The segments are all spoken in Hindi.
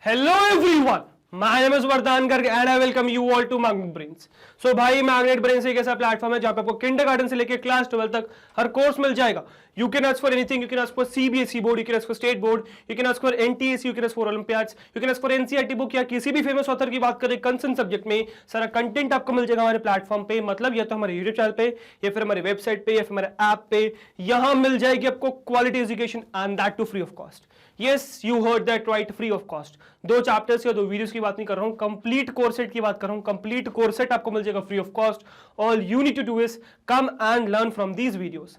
Hello everyone, my name is Vardhan Garg and I welcome you all to Magnet Brains. So भाई मैग्नेट ब्रेन्स एक ऐसा प्लेटफॉर्म है जहां पे आपको किंडरगार्टन से लेकर क्लास 12 तक हर कोर्स मिल जाएगा. You can ask for anything. You can ask for CBSE board, you can ask for state board, you can ask for NTSE, you can ask for Olympiads, you can ask for NCERT book या किसी भी फेमस ऑथर की बात करें कंसर्न सब्जेक्ट में सारा कंटेंट आपको मिल जाएगा हमारे प्लेटफॉर्म पे. मतलब या तो हमारे यूट्यूब चैनल पे या फिर हमारे वेबसाइट पे या फिर हमारे ऐप पे, यहां मिल जाएगी आपको quality education and that too free of cost. Yes, you heard that right, free of cost. 2 chapters या 2 वीडियोस की बात नहीं कर रहा हूं, कंप्लीट कोर्स सेट की बात कर रहा हूं. कंप्लीट कोर्स सेट आपको मिल जाएगा free of cost. All you need to do is come and learn from these videos.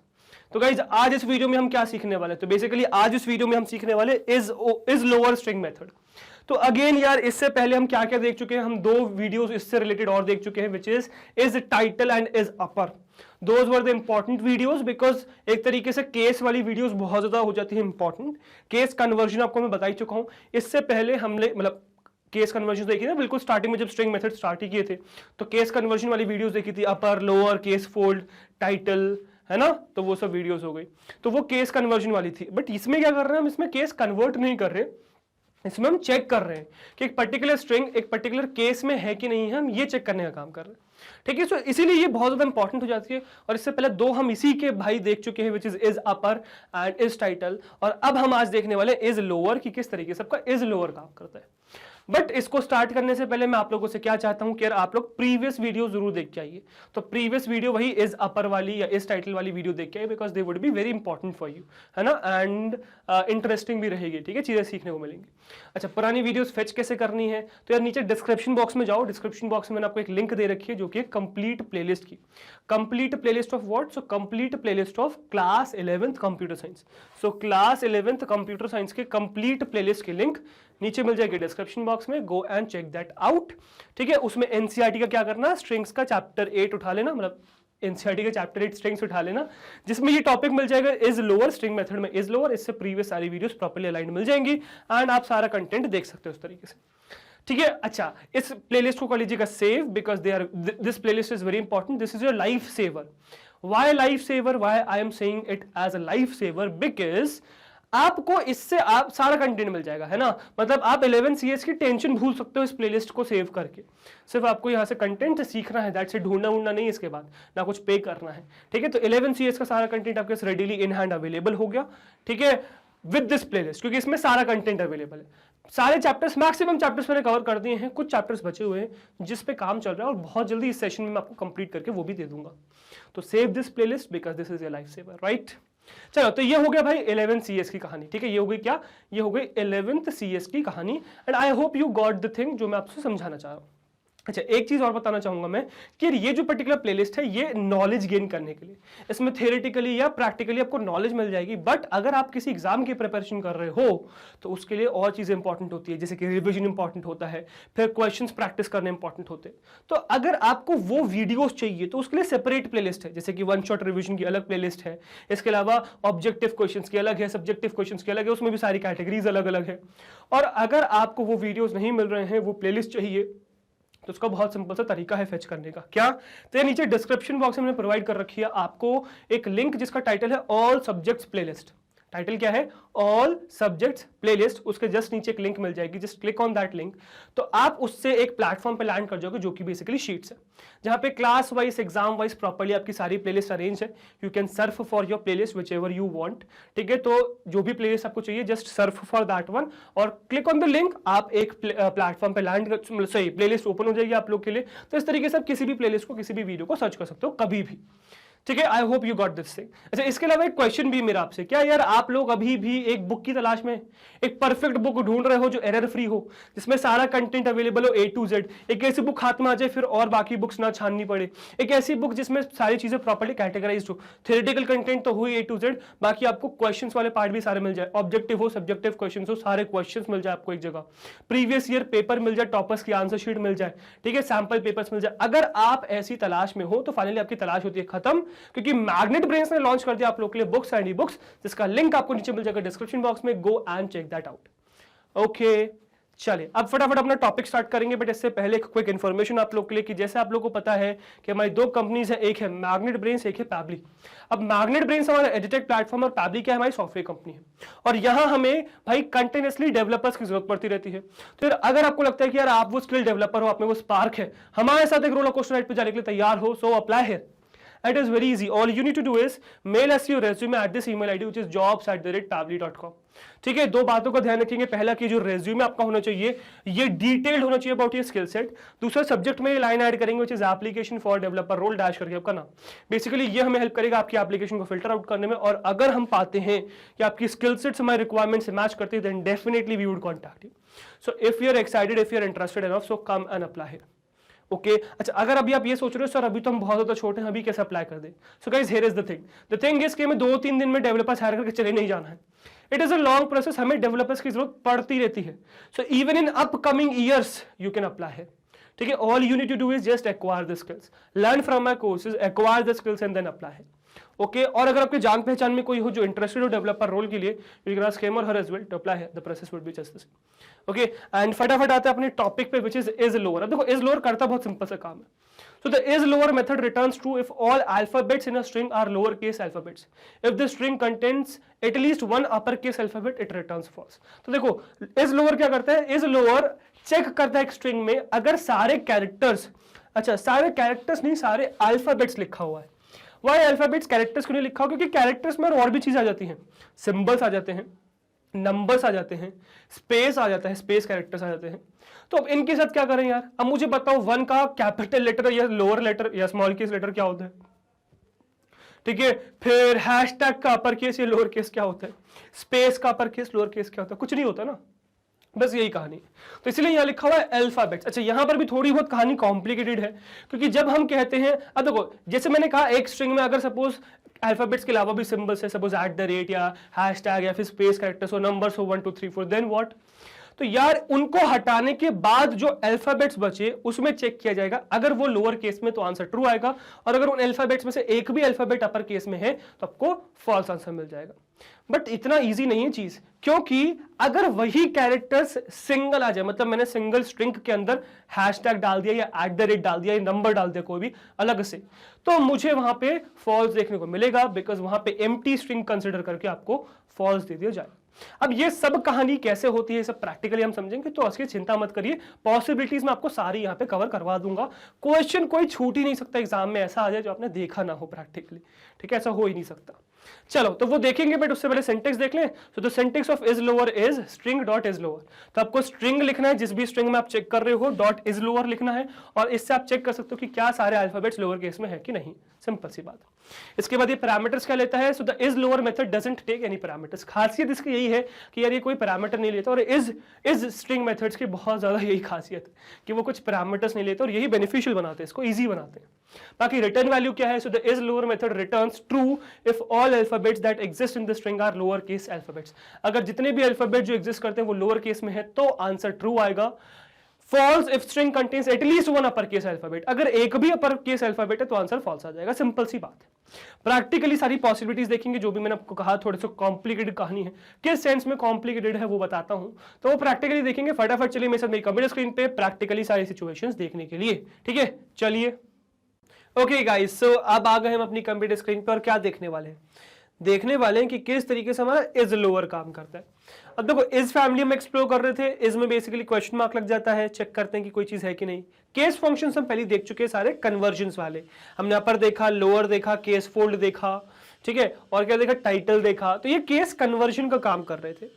तो गाइज आज इस वीडियो में हम क्या सीखने वाले हैं? तो बेसिकली आज इस वीडियो में हम सीखने वाले इज लोअर स्ट्रिंग मेथड. तो अगेन यार इससे पहले हम क्या क्या देख चुके हैं? हम 2 वीडियोस इससे रिलेटेड और देख चुके हैं, which is title and is upper. Those were the important videos because एक तरीके से केस वाली वीडियोस बहुत ज्यादा हो जाती है इंपॉर्टेंट. केस कन्वर्जन आपको मैं बता ही चुका हूं. इससे पहले हमने मतलब केस कन्वर्जन देखी ना बिल्कुल स्टार्टिंग में जब स्ट्रिंग मेथड स्टार्ट ही किए थे, तो केस कन्वर्जन वाली वीडियोस देखी थी, upper lower case fold title, है ना. तो वो सब वीडियोस हो गई, तो वो केस कन्वर्जन वाली थी. बट इसमें क्या कर रहे हैं हम? इसमें केस कन्वर्ट नहीं कर रहे, इसमें हम चेक कर रहे हैं कि एक पर्टिकुलर स्ट्रिंग एक पर्टिकुलर केस में है कि नहीं है. हम ये चेक करने का काम कर रहे हैं, ठीक है. सो इसीलिए ये बहुत ज्यादा इंपॉर्टेंट हो जाती है. और इससे पहले 2 हम इसी के भाई देख चुके हैं, which is upper and is title. और अब हम आज देखने वाले इज लोअर की किस तरीके से आपका इज लोअर काम करता है. बट इसको स्टार्ट करने से पहले मैं आप लोगों से क्या चाहता हूं कि यार आप लोग प्रीवियस वीडियो जरूर देख के आइए. तो प्रीवियस वीडियो वही इज अपर वाली या इज टाइटल वाली वीडियो देख के आइए, because they would be very important for you, है ना. एंड इंटरेस्टिंग भी रहेगी, ठीक है, चीजें सीखने को मिलेंगी. अच्छा, पुरानी वीडियोस फेच कैसे करनी है? तो यार नीचे डिस्क्रिप्शन बॉक्स में जाओ. डिस्क्रिप्शन बॉक्स में मैंने आपको एक लिंक दे रखी है जो कि कंप्लीट प्लेलिस्ट की. Complete playlist of what? So complete playlist of class 11th computer science. So class 11th computer science के कंप्लीट प्लेलिस्ट की लिंक नीचे मिल जाएगी डिस्क्रिप्शन बॉक्स में. Go and check that out, ठीक है. उसमें एनसीईआरटी का क्या करना है? स्ट्रिंग्स का चैप्टर 8 उठा लेना, मतलब एनसीईआरटी का चैप्टर 8 स्ट्रिंग्स उठा लेना, जिसमें ये टॉपिक मिल जाएगा इज लोअर. स्ट्रिंग मेथड में इज लोअर, इससे प्रीवियस सारी वीडियोस प्रॉपर्ली अलाइंड मिल जाएंगी एंड आप सारा कंटेंट देख सकते हो उस तरीके से, ठीक है. अच्छा, इस प्लेलिस्ट को कर लीजिएगा save, because this playlist is very important. This is your life saver. Why life saver? Why I am saying it as a life saver? Because आपको इससे आप सारा कंटेंट मिल जाएगा, है ना. मतलब आप 11 CS की टेंशन भूल सकते हो इस प्लेलिस्ट को सेव करके. सिर्फ आपको यहां से कंटेंट सीखना है, दैट्स इट. ढूंढना वूंढना नहीं, इसके बाद ना कुछ पे करना है, ठीक है. तो 11 CS का सारा कंटेंट आपके रेडीली इन हैंड अवेलेबल हो गया, ठीक है, विद दिस प्लेलिस्ट, क्योंकि इसमें सारा कंटेंट अवेलेबल है. सारे चैप्टर्स, मैक्सिमम चैप्टर्स मैंने कवर कर दिए हैं. कुछ चैप्टर्स बचे हुए हैं जिस पे काम चल रहा है और बहुत जल्दी इस सेशन में मैं आपको कंप्लीट करके वो भी दे दूंगा. तो save this playlist because this is a life saver, right. चलो, तो ये हो गया भाई 11 CS की कहानी, ठीक है. ये हो गई क्या? ये हो गई 11th CS की कहानी. And I hope you got the thing जो मैं आपसे समझाना चाह रहा हूं. अच्छा, एक चीज और बताना चाहूंगा मैं कि ये जो पर्टिकुलर प्लेलिस्ट है ये नॉलेज गेन करने के लिए, इसमें थियोरेटिकली या प्रैक्टिकली आपको नॉलेज मिल जाएगी. बट अगर आप किसी एग्जाम की प्रिपरेशन कर रहे हो तो उसके लिए और चीजें इंपॉर्टेंट होती है, जैसे कि रिविजन इंपॉर्टेंट होता है, फिर क्वेश्चंस प्रैक्टिस करने इंपॉर्टेंट होते हैं. तो अगर आपको वो वीडियोस चाहिए तो उसके लिए सेपरेट प्लेलिस्ट है, जैसे कि 1 शॉट रिविजन की अलग प्लेलिस्ट है. इसके अलावा ऑब्जेक्टिव क्वेश्चंस की अलग है, सब्जेक्टिव क्वेश्चंस की अलग है, उसमें भी सारी कैटेगरीज अलग अलग है. और अगर आपको वो वीडियोस नहीं मिल रहे हैं, वो प्लेलिस्ट चाहिए, तो उसका बहुत सिंपल सा तरीका है फेच करने का. क्या? तो नीचे डिस्क्रिप्शन बॉक्स में मैंने प्रोवाइड कर रखी है आपको एक लिंक जिसका टाइटल है ऑल सब्जेक्ट्स प्लेलिस्ट. टाइटल क्या है? All subjects playlist. उसके जस्ट नीचे एक लिंक मिल जाएगी, just click on that link. तो आप उससे एक प्लेटफॉर्म पे लैंड कर जाओगे जो कि बेसिकली शीट्स है, जहां पे class wise exam wise properly आपकी सारी प्लेलिस्ट अरेंज है. You can Surf for your playlist which ever you want, ठीक है. तो जो भी प्लेलिस्ट आपको चाहिए just Surf for that one और क्लिक ऑन द लिंक. आप एक प्लेटफॉर्म पे लैंड, सही प्लेलिस्ट ओपन हो जाएगी आप लोग के लिए. तो इस तरीके से आप किसी भी प्लेलिस्ट को, किसी भी वीडियो को सर्च कर सकते हो कभी भी, ठीक है. I hope you got this thing. अच्छा, इसके अलावा एक क्वेश्चन भी मेरा आपसे, क्या यार आप लोग अभी भी एक बुक की तलाश में, एक परफेक्ट बुक ढूंढ रहे हो जो एरर फ्री हो, जिसमें सारा कंटेंट अवेलेबल हो A to Z? एक ऐसी बुक हाथ में आ जाए फिर और बाकी बुक्स ना छाननी पड़े. एक ऐसी बुक जिसमें सारी चीजें प्रॉपर्ली कैटेगराइज्ड हो. थ्योरेटिकल कंटेंट तो हुई A to Z, बाकी आपको क्वेश्चंस वाले पार्ट भी सारे मिल जाए. ऑब्जेक्टिव हो, सब्जेक्टिव क्वेश्चंस हो, सारे क्वेश्चंस मिल जाए आपको एक जगह. प्रीवियस ईयर पेपर मिल जाए, टॉपर्स की आंसर शीट मिल जाए, ठीक है, सैंपल पेपर्स मिल जाए. अगर आप ऐसी तलाश में हो तो फाइनली आपकी तलाश होती है खत्म, क्योंकि मैग्नेट ब्रेन्स ने लॉन्च कर दिया आप लोग के लिए बुक्स एंड ई बुक्स, जिसका लिंक आपको नीचे मिल जाएगा डिस्क्रिप्शन बॉक्स में. Go and check that out. Okay, चलिए अब फटाफट अपना टॉपिक स्टार्ट करेंगे, बट इससे पहले एक क्विक इन्फॉर्मेशन आप लोग के लिए कि जैसे आप लोग को पता है कि हमारी दो कंपनीज है, एक है मैग्नेट ब्रेन्स, एक है पैबली। अब मैग्नेट ब्रेन्स हमारा एडिटेक प्लेटफॉर्म और पैबली क्या है, हमारी सॉफ्टवेयर कंपनी है। और यहाँ हमें भाई कंटिन्यूसली डेवलपर्स की जरूरत पड़ती रहती है। तो अगर आपको लगता है कि यार आप वो स्किल डेवलपर हो, आप में वो स्पार्क है, हमारे साथ एक रोलर कोस्टर राइड पे जाने के लिए तैयार हो, so apply here. It is very easy. All you need to do is mail us your resume at this email ID which is jobs@pably.com. ठीक है, दो बातों का ध्यान रखेंगे। पहला कि जो रेज्यूमे आपका होना चाहिए ये डिटेल्ड होना चाहिए अबाउट योर स्किल सेट। दूसरा सब्जेक्ट में ये लाइन ऐड करेंगे which is application for developer role dash करके आपका नाम। बेसिकली ये हमें हेल्प करेगा आपकी एप्लीकेशन को फिल्टर आउट करने में, और अगर हम पाते हैं कि आपकी स्किल सेट्स हमारे रिक्वायरमेंट से मैच करती है then definitely we would contact you. So if you are excited, if you are interested enough, so come and apply here. Okay अच्छा, अगर अभी आप ये सोच रहे हो सर अभी तो हम बहुत ज्यादा छोटे हैं, अभी कैसे अप्लाई कर दे? So guys here is the thing is कि हमें 2-3 दिन में डेवलपर्स हायर करके चले नहीं जाना है। It is a long process, हमें डेवलपर्स की जरूरत पड़ती रहती है। So even in upcoming years you can apply है। ठीक है, all you need to do is just acquire the skills, learn from my courses, acquire the skills and then apply है। ओके और अगर आपके जान पहचान में कोई हो जो इंटरेस्टेड हो डेवलपर रोल के लिए, यू कैन आस्क हिम और her as well to apply, the process would be just the same. Okay and फटाफट आते हैं अपने टॉपिक पे विच इज लोअर। अब देखो इज लोअर करता बहुत सिंपल सा काम है। So the is lower method returns true if all alphabets in a string are lowercase alphabets. If the string contains at least one uppercase alphabet, it returns false. तो देखो is lower क्या करता है, is lower चेक करता है एक स्ट्रिंग में अगर सारे कैरेक्टर्स, अच्छा सारे कैरेक्टर्स नहीं सारे अल्फाबेट्स लिखा हुआ है। Why अल्फाबेट्स, कैरेक्टर्स क्यों नहीं लिखा हुआ? क्योंकि कैरेक्टर्स में और भी चीज आ जाती हैं, सिंबल्स आ जाते हैं, नंबर्स आ जाते हैं, स्पेस आ जाता है, स्पेस कैरेक्टर्स आ जाते हैं। तो अब इनके साथ क्या करें यार? अब मुझे बताओ वन का कैपिटल लेटर या लोअर लेटर या स्मॉल केस लेटर क्या होता है? ठीक है, फिर हैशटैग का अपर केस या लोअर केस क्या होता है? स्पेस का अपर केस लोअर केस क्या होता है? कुछ नहीं होता ना, बस यही कहानी। तो इसलिए यहां लिखा हुआ है अल्फाबेट्स। अच्छा यहां पर भी थोड़ी बहुत कहानी कॉम्प्लिकेटेड है, क्योंकि जब हम कहते हैं, अब देखो जैसे मैंने कहा एक स्ट्रिंग में अगर सपोज अल्फाबेट्स के अलावा भी सिंबल्स है, सपोज @ या हैशटैग या फिर स्पेस कैरेक्टर्स हो, नंबर्स हो 1 2 3 4, देन व्हाट? तो यार उनको हटाने के बाद जो अल्फाबेट्स बचे उसमें चेक किया जाएगा, अगर वो लोअर केस में तो आंसर ट्रू आएगा, और अगर उन अल्फाबेट्स में से एक भी अल्फाबेट अपर केस में है तो आपको फॉल्स आंसर मिल जाएगा। बट इतना इजी नहीं है चीज, क्योंकि अगर वही कैरेक्टर्स सिंगल आ जाए, मतलब मैंने सिंगल स्ट्रिंग के अंदर हैशटैग डाल दिया या @ डाल दिया या नंबर डाल दिया कोई भी अलग से, तो मुझे वहां पे फॉल्स देखने को मिलेगा, बिकॉज वहां पे एम्प्टी स्ट्रिंग कंसिडर करके आपको फॉल्स दे दिया जाएगा। अब ये सब कहानी कैसे होती है, सब प्रैक्टिकली हम समझेंगे, तो उसकी चिंता मत करिए, पॉसिबिलिटीज मैं आपको सारी यहाँ पे कवर करवा दूंगा। क्वेश्चन कोई छूट ही नहीं सकता एग्जाम में ऐसा आ जाए जो आपने देखा ना हो प्रैक्टिकली, ठीक है, ऐसा हो ही नहीं सकता। चलो तो वो देखेंगे, बट उससे पहले सिंटेक्स देख लें। तो the syntax of is lower is string dot is lower. तो आपको स्ट्रिंग लिखना है, जिस भी स्ट्रिंग में आप चेक कर रहे हो डॉट इज लोअर लिखना है, और इससे आप चेक कर सकते हो कि क्या सारे अल्फाबेट्स लोअर केस में है कि नहीं, सिंपल सी बात। इसके बाद ये पैरामीटर्स क्या लेता है, so the is lower method doesn't take any parameters. खासियत इसकी यही है कि यार ये कोई पैरामीटर नहीं लेता, और इज स्ट्रिंग मेथड्स की बहुत ज्यादा यही खासियत है कि वो कुछ पैरामीटर्स नहीं लेते, और यही बेनिफिशियल बनाते हैं, इसको ईजी बनाते हैं। बाकी रिटर्न वैल्यू क्या है, so the is lower method returns true if all alphabets that exist in the string are lower case alphabets. अगर जितने भी अल्फाबेट जो एग्जिस्ट करते हैं वो लोअर केस में है तो आंसर ट्रू आएगा। False if string contains at least one upper case alphabet. अगर एक भी अपर केस अल्फाबेट है तो आंसर फॉल्स आ जाएगा, सिंपल सी बात है। प्रैक्टिकली सारी पॉसिबिलिटीज देखेंगे, जो भी मैंने आपको कहा थोड़े से कॉम्प्लिकेटेड कहानी है, किस सेंस में कॉम्प्लिकेटेड है वो बताता हूं, तो वो प्रैक्टिकली देखेंगे। फटाफट चलिए मेरे साथ मेरी कंप्यूटर स्क्रीन पे प्रैक्टिकली सारी सिचुएशंस देखने के लिए, ठीक है, चलिए। ओके गाइस, सो अब आ गए हम अपनी कंप्यूटर स्क्रीन पर, क्या देखने वाले हैं? देखने वाले हैं कि किस तरीके से हमारा इज लोअर काम करता है। अब देखो इज फैमिली में एक्सप्लोर कर रहे थे, इज में बेसिकली क्वेश्चन मार्क लग जाता है, चेक करते हैं कि कोई चीज है कि नहीं। केस फंक्शंस हम पहले देख चुके हैं सारे, कन्वर्जन्स वाले हमने अपर देखा, लोअर देखा, केस फोल्ड देखा, ठीक है, और क्या देखा, टाइटल देखा। तो ये केस कन्वर्जन का काम कर रहे थे।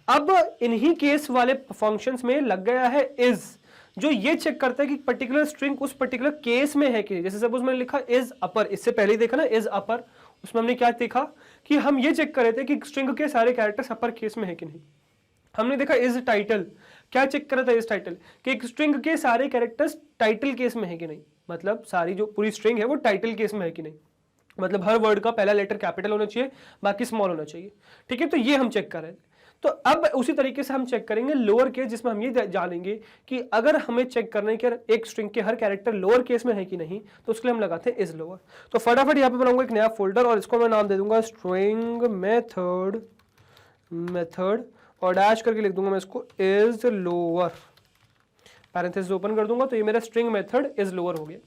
अब इन्हीं केस वाले फंक्शंस में लग गया है इज, जो ये चेक करता है कि पर्टिकुलर स्ट्रिंग उस पर्टिकुलर केस में है कि नहीं। जैसे सपोज मैंने लिखा इज अपर, इससे पहले ही देखा ना इज अपर, उसमें हमने क्या देखा कि हम ये चेक कर रहे थे कि स्ट्रिंग के सारे कैरेक्टर्स अपर केस में है कि नहीं। हमने देखा इज टाइटल, क्या चेक कर रहा था इज टाइटल, कि एक स्ट्रिंग के सारे कैरेक्टर्स टाइटल केस में है कि नहीं, मतलब सारी जो पूरी स्ट्रिंग है वो टाइटल केस में है कि नहीं, मतलब हर वर्ड का पहला लेटर कैपिटल होना चाहिए, बाकी स्मॉल होना चाहिए, ठीक है। तो ये हम चेक कर रहे थे। तो अब उसी तरीके से हम चेक करेंगे लोअर केस, जिसमें हम ये जानेंगे कि अगर हमें चेक करना है कि एक स्ट्रिंग के हर कैरेक्टर लोअर केस में है कि नहीं, तो उसके लिए हम लगाते हैं इज लोअर। तो फटाफट यहाँ पे बनाऊंगा एक नया फोल्डर, और इसको मैं नाम दे दूंगा स्ट्रिंग मेथड और डैश करके लिख दूंगा मैं इसको इज लोअर, पैरेंथेसिस ओपन कर दूंगा, तो ये मेरा स्ट्रिंग मेथड इज लोअर हो गया।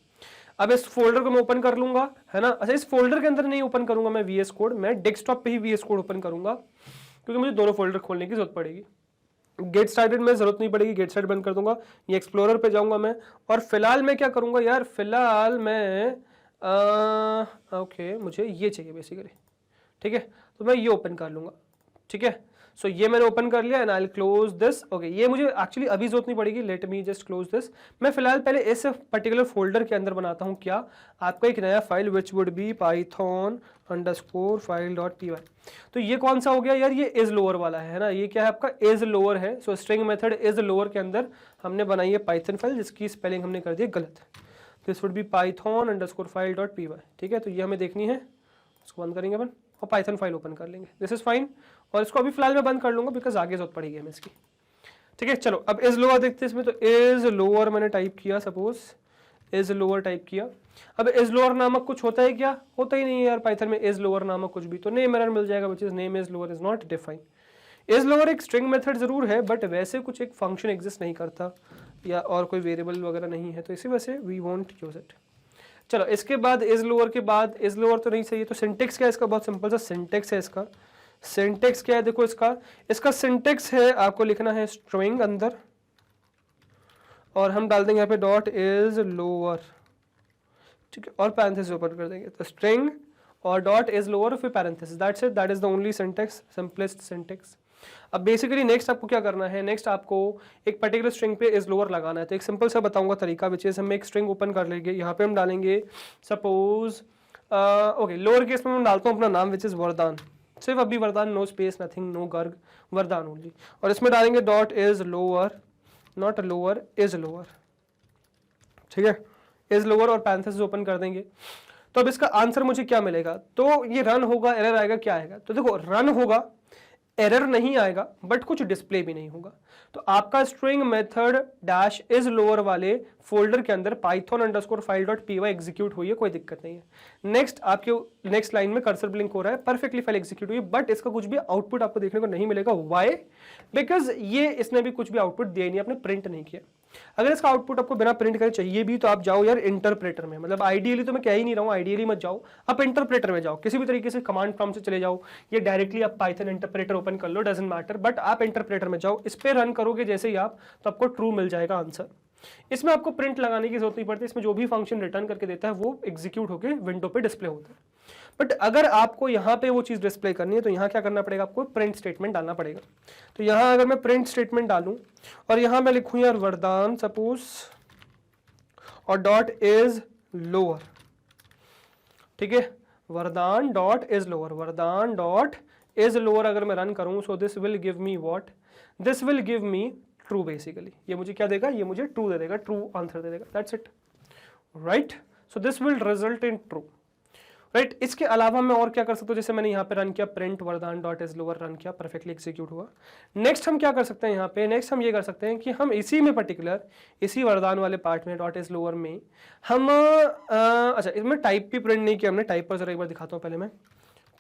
अब इस फोल्डर को मैं ओपन कर लूंगा, है ना। अच्छा, इस फोल्डर के अंदर नहीं ओपन करूंगा मैं VS कोड, मैं डेस्कटॉप पे ही VS कोड ओपन करूंगा, क्योंकि मुझे दोनों फोल्डर खोलने की जरूरत पड़ेगी। गेट स्टार्टेड में जरूरत नहीं पड़ेगी, गेट स्टार्ट बंद कर दूंगा, ये एक्सप्लोरर पे जाऊंगा मैं, और फिलहाल मैं क्या करूंगा यार, फिलहाल मैं ओके मुझे ये चाहिए बेसिकली, ठीक है, तो मैं ये ओपन कर लूंगा, ठीक है। सो ये मैंने ओपन कर लिया and I will close this. Okay, ये मुझे एक्चुअली अभी जरूरत नहीं पड़ेगी, let me just close this. मैं फिलहाल पहले इस पर्टिकुलर फोल्डर के अंदर बनाता हूँ क्या, आपका एक नया file which would be python_file.py। तो ये कौन सा हो गया यार, ये इज लोअर वाला है ना, ये क्या है आपका इज लोअर है। सो स्ट्रिंग मेथड इज लोअर के अंदर हमने बनाई है पाइथन फाइल, जिसकी स्पेलिंग हमने कर दी गलत। दिस वुड बी python_file.py, ठीक है। तो ये हमें देखनी है, इसको बंद करेंगे अपन और पाइथन फाइल ओपन कर लेंगे, दिस इज फाइन। और इसको अभी फिलहाल मैं बंद कर लूंगा बिकॉज आगे जरूरत पड़ेगी हमें इसकी, ठीक है। चलो अब इज लोअर देखते हैं इसमें। तो इज लोअर मैंने टाइप किया, सपोज इज लोअर टाइप किया। अब इज लोअर नामक कुछ होता है क्या, होता ही नहीं है यार पाइथन में इज लोअर नामक कुछ भी। तो नेम एरर मिल जाएगा, which is name is lower is not defined. Is lower एक स्ट्रिंग मेथड जरूर है, बट वैसे कुछ एक फंक्शन एग्जिस्ट नहीं करता या और कोई वेरिएबल वगैरह नहीं है, तो इसी वजह से वी वोंट यूज इट। चलो इसके बाद इज लोअर के बाद, इज लोअर तो नहीं चाहिए, तो सिंटेक्स क्या है इसका, बहुत सिंपल सा सिंटेक्स है इसका। सिंटेक्स क्या है, देखो इसका सिंटेक्स है, आपको लिखना है स्ट्रिंग अंदर, और हम डाल देंगे यहाँ पे डॉट इज लोअर, ठीक है, और पैरेंथेसिस ओपन कर देंगे। तो स्ट्रिंग और डॉट इज लोअर फिर parenthesis, that's it, that is the only syntax, simplest syntax. अब बेसिकली नेक्स्ट आपको क्या करना है, नेक्स्ट आपको एक पर्टिकुलर स्ट्रिंग पे इज लोअर लगाना है। तो एक सिंपल सा बताऊंगा तरीका, विच इज हम एक स्ट्रिंग ओपन कर लेंगे, यहाँ पे हम डालेंगे सपोज ओके लोअर केस में मैं डालता हूँ अपना नाम विच इज वरदान, सिर्फ अभी Vardan, no space nothing no Garg, Vardan only. और इसमें डालेंगे dot is lower, not lower is lower, ठीक है, इज लोअर और पैरेंथेसिस ओपन कर देंगे। तो अब इसका आंसर मुझे क्या मिलेगा, तो ये रन होगा, एरर आएगा, क्या आएगा, तो देखो रन होगा, एरर नहीं आएगा, बट कुछ डिस्प्ले भी नहीं होगा। तो आपका string method dash is lower वाले फोल्डर के अंदर python_file.py एग्जीक्यूट हुई है, कोई दिक्कत नहीं है। नेक्स्ट आपके नेक्स्ट लाइन में कर्सर ब्लिंक हो रहा है, परफेक्टली फाइल एग्जीक्यूट हुई, बट इसका कुछ भी आउटपुट आपको देखने को नहीं मिलेगा। व्हाई, बिकॉज ये इसने भी कुछ भी आउटपुट दिया नहीं, आपने प्रिंट नहीं किया। अगर इसका आउटपुट आपको बिना प्रिंट करे चाहिए भी, तो आप जाओ यार इंटरप्रेटर में, मतलब आइडियली तो मैं कह ही नहीं रहा हूँ, आइडियली मत जाओ, आप इंटरप्रेटर में जाओ, किसी भी तरीके से कमांड प्रॉम्प्ट से चले जाओ, ये डायरेक्टली आप पाइथन इंटरप्रेटर ओपन कर लो, डजंट मैटर, बट आप इंटरप्रेटर में जाओ, इस पे रन करोगे जैसे ही आप, तो आपको ट्रू मिल जाएगा आंसर। इसमें आपको प्रिंट लगाने की जरूरत नहीं पड़ती, इसमें जो भी फंक्शन रिटर्न करके देता है वो एग्जीक्यूट होकर विंडो पे डिस्प्ले होता है। बट अगर आपको यहाँ पे वो चीज़ डिस्प्ले करनी है, तो यहाँ क्या करना पड़ेगा, आपको प्रिंट स्टेटमेंट डालना पड़ेगा। तो यहाँ अगर मैं प्रिंट स्टेटमेंट डालूं और यहाँ मैं लिखूँ यार वरदान सपोज और डॉट इज लोअर, ठीक है, वरदान डॉट इज लोअर, वरदान डॉट इज लोअर अगर मैं रन करूं, सो this will give me what, this will give me true. Basically ये मुझे क्या देगा, ये मुझे ट्रू दे देगा, ट्रू आंसर दे देगा, that's it, right. So this will result in true, right. इसके अलावा मैं और क्या कर सकता हूँ, जैसे मैंने यहाँ पे रन किया प्रिंट वरदान डॉट इज लोअर, रन किया, परफेक्टली एग्जीक्यूट हुआ। नेक्स्ट हम क्या कर सकते हैं यहाँ पे, नेक्स्ट हम ये कर सकते हैं कि हम इसी में पर्टिकुलर इसी वरदान वाले पार्ट में डॉट इज लोअर में हम अच्छा इसमें टाइप भी प्रिंट नहीं किया हमने, टाइप पर जरा एक बार दिखाता हूँ, पहले मैं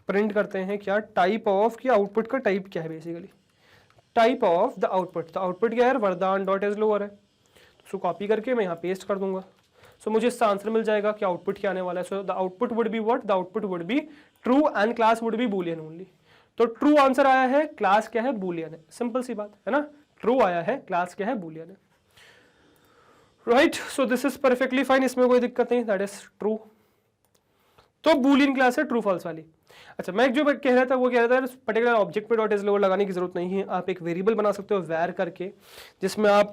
प्रिंट करते हैं क्या टाइप ऑफ, की आउटपुट का टाइप क्या है, basically type of the output. तो आउटपुट क्या है, वरदान डॉट इज लोअर है, तो उसको कॉपी करके मैं यहाँ पेस्ट कर दूंगा। सो मुझे इसका आंसर मिल जाएगा कि आउटपुट क्या आने वाला है। So the output would be what, the output would be true and class would be Boolean only. तो ट्रू आंसर आया है, क्लास क्या है, बूलियन है, सिंपल सी बात है ना, ट्रू आया है, क्लास क्या है, बूलियन है, right. So this is perfectly fine, इसमें कोई दिक्कत नहीं, दैट इज ट्रू। तो बूलियन क्लास है ट्रू फॉल्स वाली। अच्छा मैं जो कह रहा था वो कह रहा था पर्टिकुलर ऑब्जेक्ट पे डॉट इज लोअर लगाने की जरूरत नहीं है, आप एक वेरिएबल बना सकते हो वैर करके, जिसमें आप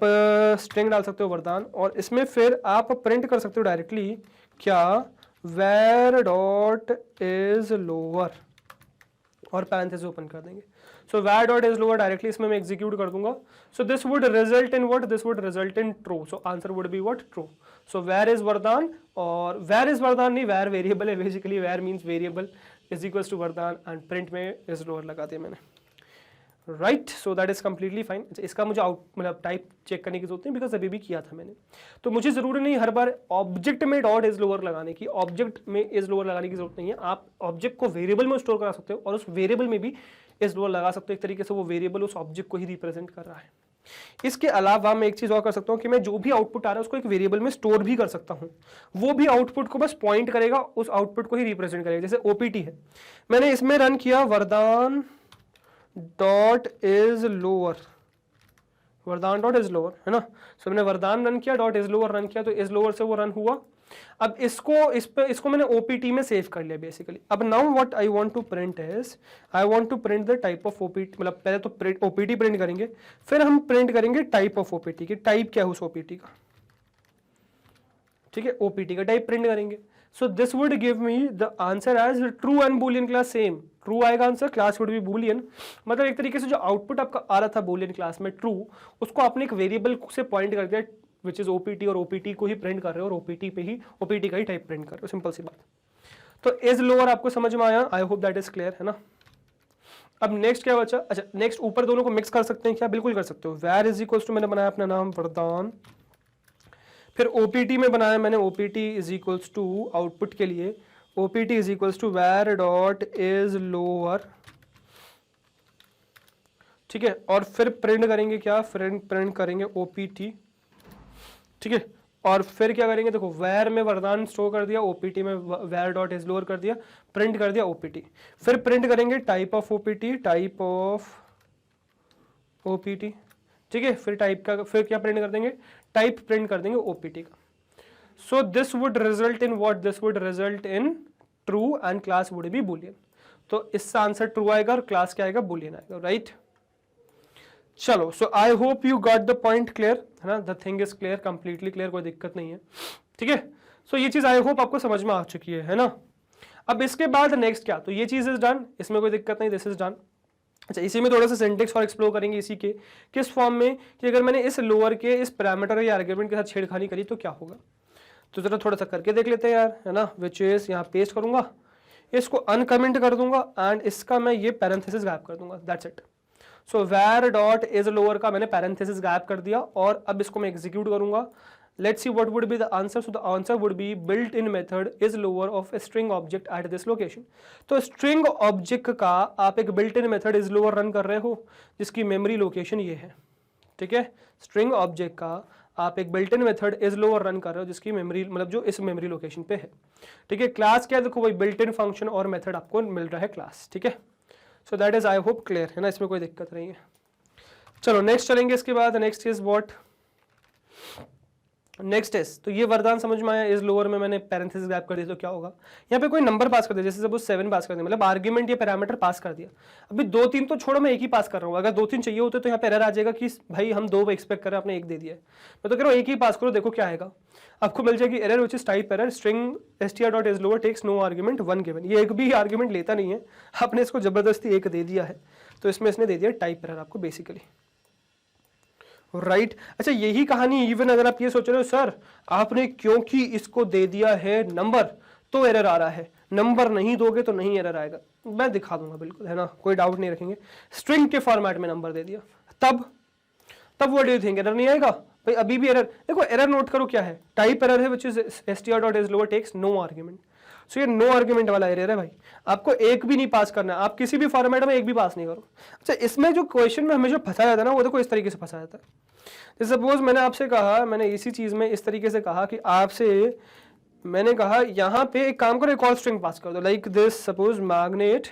स्ट्रिंग डाल सकते हो वरदान, और इसमें फिर आप प्रिंट कर सकते हो डायरेक्टली क्या, वैर डॉट इज लोअर और पैरेंथेसिस ओपन कर देंगे। सो वैर डॉट इज लोअर डायरेक्टली इसमें मैं एग्जीक्यूट कर दूंगा। So this would result in what, this would result in true. So answer would be what, true. So where is वरदान, और वैर इज वरदान नहीं, वैर वेरिएबल है basically, var means variable is equals to Vardan and print में इज लोअर लगा दिया मैंने, right. So that is completely fine. इसका मुझे आउट मतलब टाइप चेक करने की जरूरत नहीं, बिकॉज अभी भी किया था मैंने, तो मुझे जरूरी नहीं हर बार ऑब्जेक्ट में डॉट इज लोअर लगाने की, ऑब्जेक्ट में इज लोअर लगाने की जरूरत नहीं है। आप ऑब्जेक्ट को वेरिएबल में स्टोर करा सकते हो और उस वेरिएबल में भी इज लोअर लगा सकते हो। एक तरीके से वो वेरिएबल उस ऑब्जेक्ट को ही रिप्रेजेंट कर रहा है। इसके अलावा मैं एक चीज और कर सकता हूं कि मैं जो भी आउटपुट आ रहा है उसको एक वेरिएबल में स्टोर भी कर सकता हूं। वो भी आउटपुट को बस पॉइंट करेगा, उस आउटपुट को ही रिप्रेजेंट करेगा। जैसे ओपीटी है, मैंने इसमें रन किया वरदान डॉट इज लोअर, वरदान डॉट इज लोअर है ना। सो मैंने वरदान रन किया, डॉट इज लोअर रन किया, तो इज लोअर से वो रन हुआ। अब इसको मैंने ओपीटी में सेव कर लिया बेसिकली। अब now what I want to print is, I want to print the type of OPT, मतलब पहले तो ओपीटी प्रिंट करेंगे, फिर हम प्रिंट करेंगे टाइप ऑफ ओपीटी की, टाइप क्या है उस ओपीटी का, ठीक है, ओपीटी का टाइप प्रिंट करेंगे। So this would give me the answer as true and Boolean class same, true आएगा answer, class would be Boolean. मतलब एक तरीके से जो आउटपुट आपका आ रहा था बूलियन क्लास में ट्रू, उसको आपने एक वेरिएबल से पॉइंट कर दिया विच इज ओपीटी, और ओपीटी को ही प्रिंट कर रहे हो और ओपीटी पे ही ओपीटी का ही टाइप प्रिंट कर रहे हो, सिंपल सी बात। तो इज लोअर आपको समझ में आया, I hope that is clear है ना। अब नेक्स्ट क्या बचा, अच्छा नेक्स्ट ऊपर दोनों को मिक्स कर सकते हैं क्या, बिल्कुल कर सकते हो। वेर इज इक्वल्स टू मैंने बनाया अपना नाम वरदान, फिर ओपीटी में बनाया मैंने OPT is equals to output के लिए OPT is equals to var dot is lower, ठीक है, और फिर प्रिंट करेंगे क्या, प्रिंट करेंगे ओपीटी, ठीक है, और फिर क्या करेंगे, देखो वेर में वरदान स्टोर कर दिया, ओपीटी में वेर डॉट इज लोअर कर दिया, प्रिंट कर दिया ओपीटी, फिर प्रिंट करेंगे type of OPT, type of OPT, ठीक है, फिर टाइप का फिर क्या प्रिंट कर देंगे, टाइप प्रिंट कर देंगे ओपीटी का। सो this would result in what, this would result in true and class would be Boolean. तो इसका आंसर ट्रू आएगा और क्लास क्या आएगा, बूलियन आएगा, राइट। चलो, so I hope you got the point clear है ना, the thing is clear, completely clear, कोई दिक्कत नहीं है, ठीक है। सो ये चीज आई होप आपको समझ में आ चुकी है ना। अब इसके बाद नेक्स्ट क्या, तो ये चीज इज डन, इसमें कोई दिक्कत नहीं, दिस इज डन। अच्छा, इसी में थोड़ा सा सिंटेक्स और एक्सप्लोर करेंगे, इसी के किस फॉर्म में कि अगर मैंने इस लोअर के इस पैरामीटर या आर्गुमेंट के साथ छेड़खानी करी तो क्या होगा। तो जरा थोड़ा सा करके देख लेते हैं यार, है ना। विच इज यहाँ पेस्ट करूंगा, इसको अनकमेंट कर दूंगा एंड इसका मैं ये पैरेंथेसिस गायब कर दूंगा, that's it. So var dot is lower का मैंने पैरेंथेसिस गायब कर दिया और अब इसको मैं एग्जीक्यूट करूंगा। Let's see what would be the answer. So the answer would be built in method is lower of a string object at this location. तो स्ट्रिंग ऑब्जेक्ट का आप एक built in method is lower run कर रहे हो जिसकी मेमोरी लोकेशन ये है, ठीक है। स्ट्रिंग ऑब्जेक्ट का आप एक built in method is lower run कर रहे हो जिसकी मेमोरी मतलब जो इस मेमोरी लोकेशन पे है, ठीक है। क्लास क्या है, देखो वही बिल्ट इन फंक्शन और मेथड आपको मिल रहा है क्लास, ठीक है। सो that is I hope clear है ना, इसमें कोई दिक्कत नहीं है। चलो नेक्स्ट चलेंगे इसके बाद। Next is what, next is, तो ये वरदान समझ में आया। इज लोअर में मैंने पैरेंथेसिस गैप कर दिया तो क्या होगा, यहाँ पे कोई नंबर पास कर दिया, जैसे सपोज 7 पास कर दिया, मतलब आर्ग्यूमेंट या पैरामीटर पास कर दिया। अभी 2-3 तो छोड़ो, मैं एक ही पास कर रहा हूँ। अगर 2-3 चाहिए होते तो यहाँ पे एरर आ जाएगा कि भाई हम 2 एक्सपेक्ट कर रहे हैं, आपने 1 दे दिया है। मैं तो कह रहा हूँ एक ही पास करो, देखो क्या आएगा। आपको मिल जाएगी error which is type error, string str.isLower takes no argument 1 given. ये एक भी आर्ग्यूमेंट लेता नहीं है, आपने इसको जबरदस्ती 1 दे दिया है, तो इसमें इसने दे दिया टाइप एरर आपको बेसिकली, राइट। अच्छा, यही कहानी इवन अगर आप ये सोच रहे हो सर आपने क्योंकि इसको दे दिया है नंबर तो एरर आ रहा है, नंबर नहीं दोगे तो नहीं एरर आएगा, मैं दिखा दूंगा बिल्कुल, है ना, कोई डाउट नहीं रखेंगे। स्ट्रिंग के फॉर्मेट में नंबर दे दिया तब what do you think, error नहीं आएगा भाई। अभी भी एरर, देखो एरर नोट करो क्या है, टाइप एरर है which is str.isLower takes no argument. So ये नो आर्ग्यूमेंट वाला एरर है भाई, आपको 1 भी नहीं पास करना है, आप किसी भी फॉर्मेट में 1 भी पास नहीं करो। अच्छा, इसमें जो क्वेश्चन में हमेशा फंसा जाता है ना, वो देखो इस तरीके से फंसा जाता है। जैसे सपोज मैंने आपसे कहा, मैंने इसी चीज में इस तरीके से कहा कि आपसे मैंने कहा यहाँ पे एक काम करो, एक और स्ट्रिंग पास कर दो, like this suppose magnet